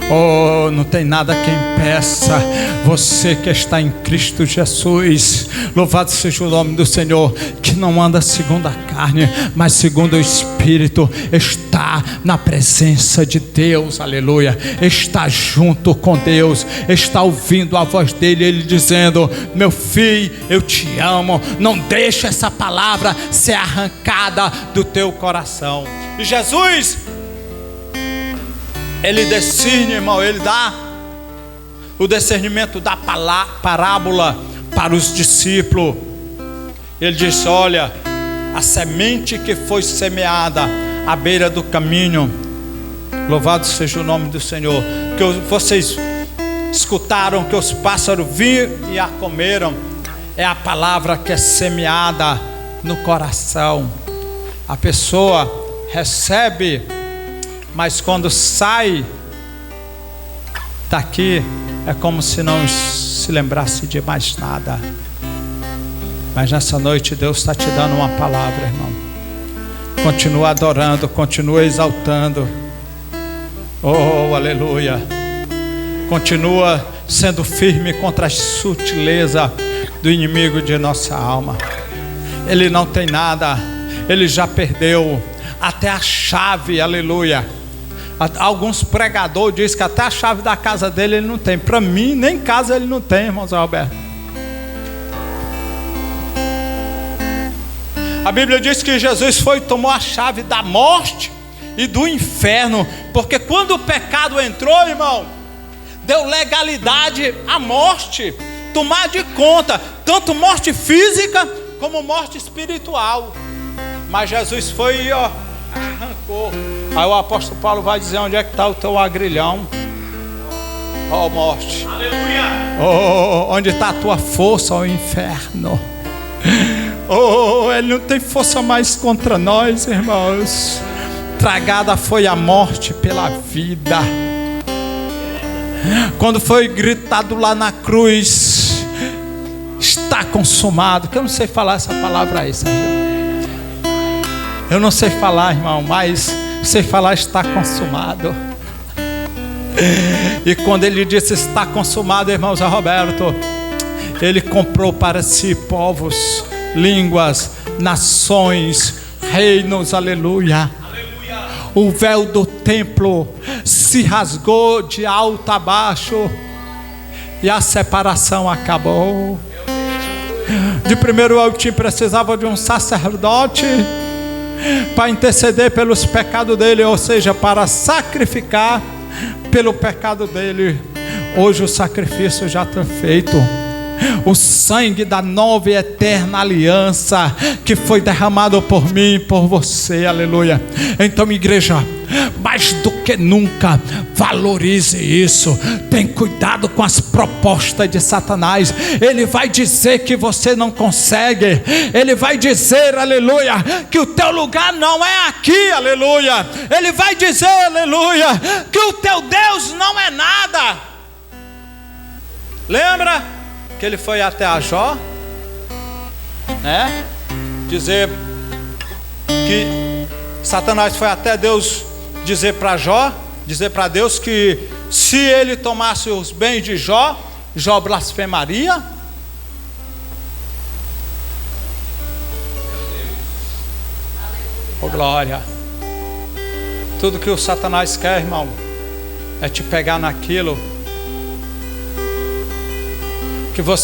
Oh, não tem nada que impeça você que está em Cristo Jesus. Louvado seja o nome do Senhor, que não anda segundo a carne, mas segundo o Espírito. Está na presença de Deus, aleluia. Está junto com Deus, está ouvindo a voz dele, ele dizendo: meu filho, eu te amo. Não deixe essa palavra ser arrancada do teu coração. E Jesus, ele discerne, irmão, ele dá o discernimento da parábola para os discípulos. Ele disse: olha, a semente que foi semeada à beira do caminho, louvado seja o nome do Senhor, que vocês escutaram que os pássaros vinham e a comeram, é a palavra que é semeada no coração. A pessoa recebe, mas quando sai daqui é como se não se lembrasse de mais nada. Mas nessa noite Deus está te dando uma palavra, irmão. Continua adorando, continua exaltando. Oh, aleluia. Continua sendo firme contra a sutileza do inimigo de nossa alma. Ele não tem nada, ele já perdeu até a chave, aleluia. Alguns pregadores dizem que até a chave da casa dele ele não tem. Para mim, nem casa ele não tem, irmão Zé Alberto. A Bíblia diz que Jesus foi e tomou a chave da morte e do inferno, porque quando o pecado entrou, irmão, deu legalidade à morte, tomar de conta, tanto morte física como morte espiritual. Mas Jesus foi e arrancou. Aí o apóstolo Paulo vai dizer: onde é que está o teu agrilhão? Ó morte. Aleluia. Oh, onde está a tua força, ó inferno? Oh, ele não tem força mais contra nós, irmãos. Tragada foi a morte pela vida. Quando foi gritado lá na cruz: está consumado. Que eu não sei falar essa palavra aí, Sérgio. Eu não sei falar, irmão, mas sei falar está consumado. E quando ele disse está consumado, irmão Zé Roberto, ele comprou para si povos, línguas, nações, reinos, aleluia. O véu do templo se rasgou de alto a baixo e a separação acabou. De primeiro eu precisava de um sacerdote para interceder pelos pecados dele, ou seja, para sacrificar pelo pecado dele. Hoje o sacrifício já está feito. O sangue da nova e eterna aliança que foi derramado por mim e por você, aleluia. Então, igreja, mais do que nunca, valorize isso. Tem cuidado com as propostas de Satanás. Ele vai dizer que você não consegue. Ele vai dizer, aleluia, que o teu lugar não é aqui, aleluia. Ele vai dizer, aleluia, que o teu Deus não é nada. Lembra que ele foi até a Jó, né? Dizer que Satanás foi até Deus dizer para Jó, dizer para Deus que se ele tomasse os bens de Jó, Jó blasfemaria. Oh glória. Tudo que o Satanás quer, irmão, é te pegar naquilo que você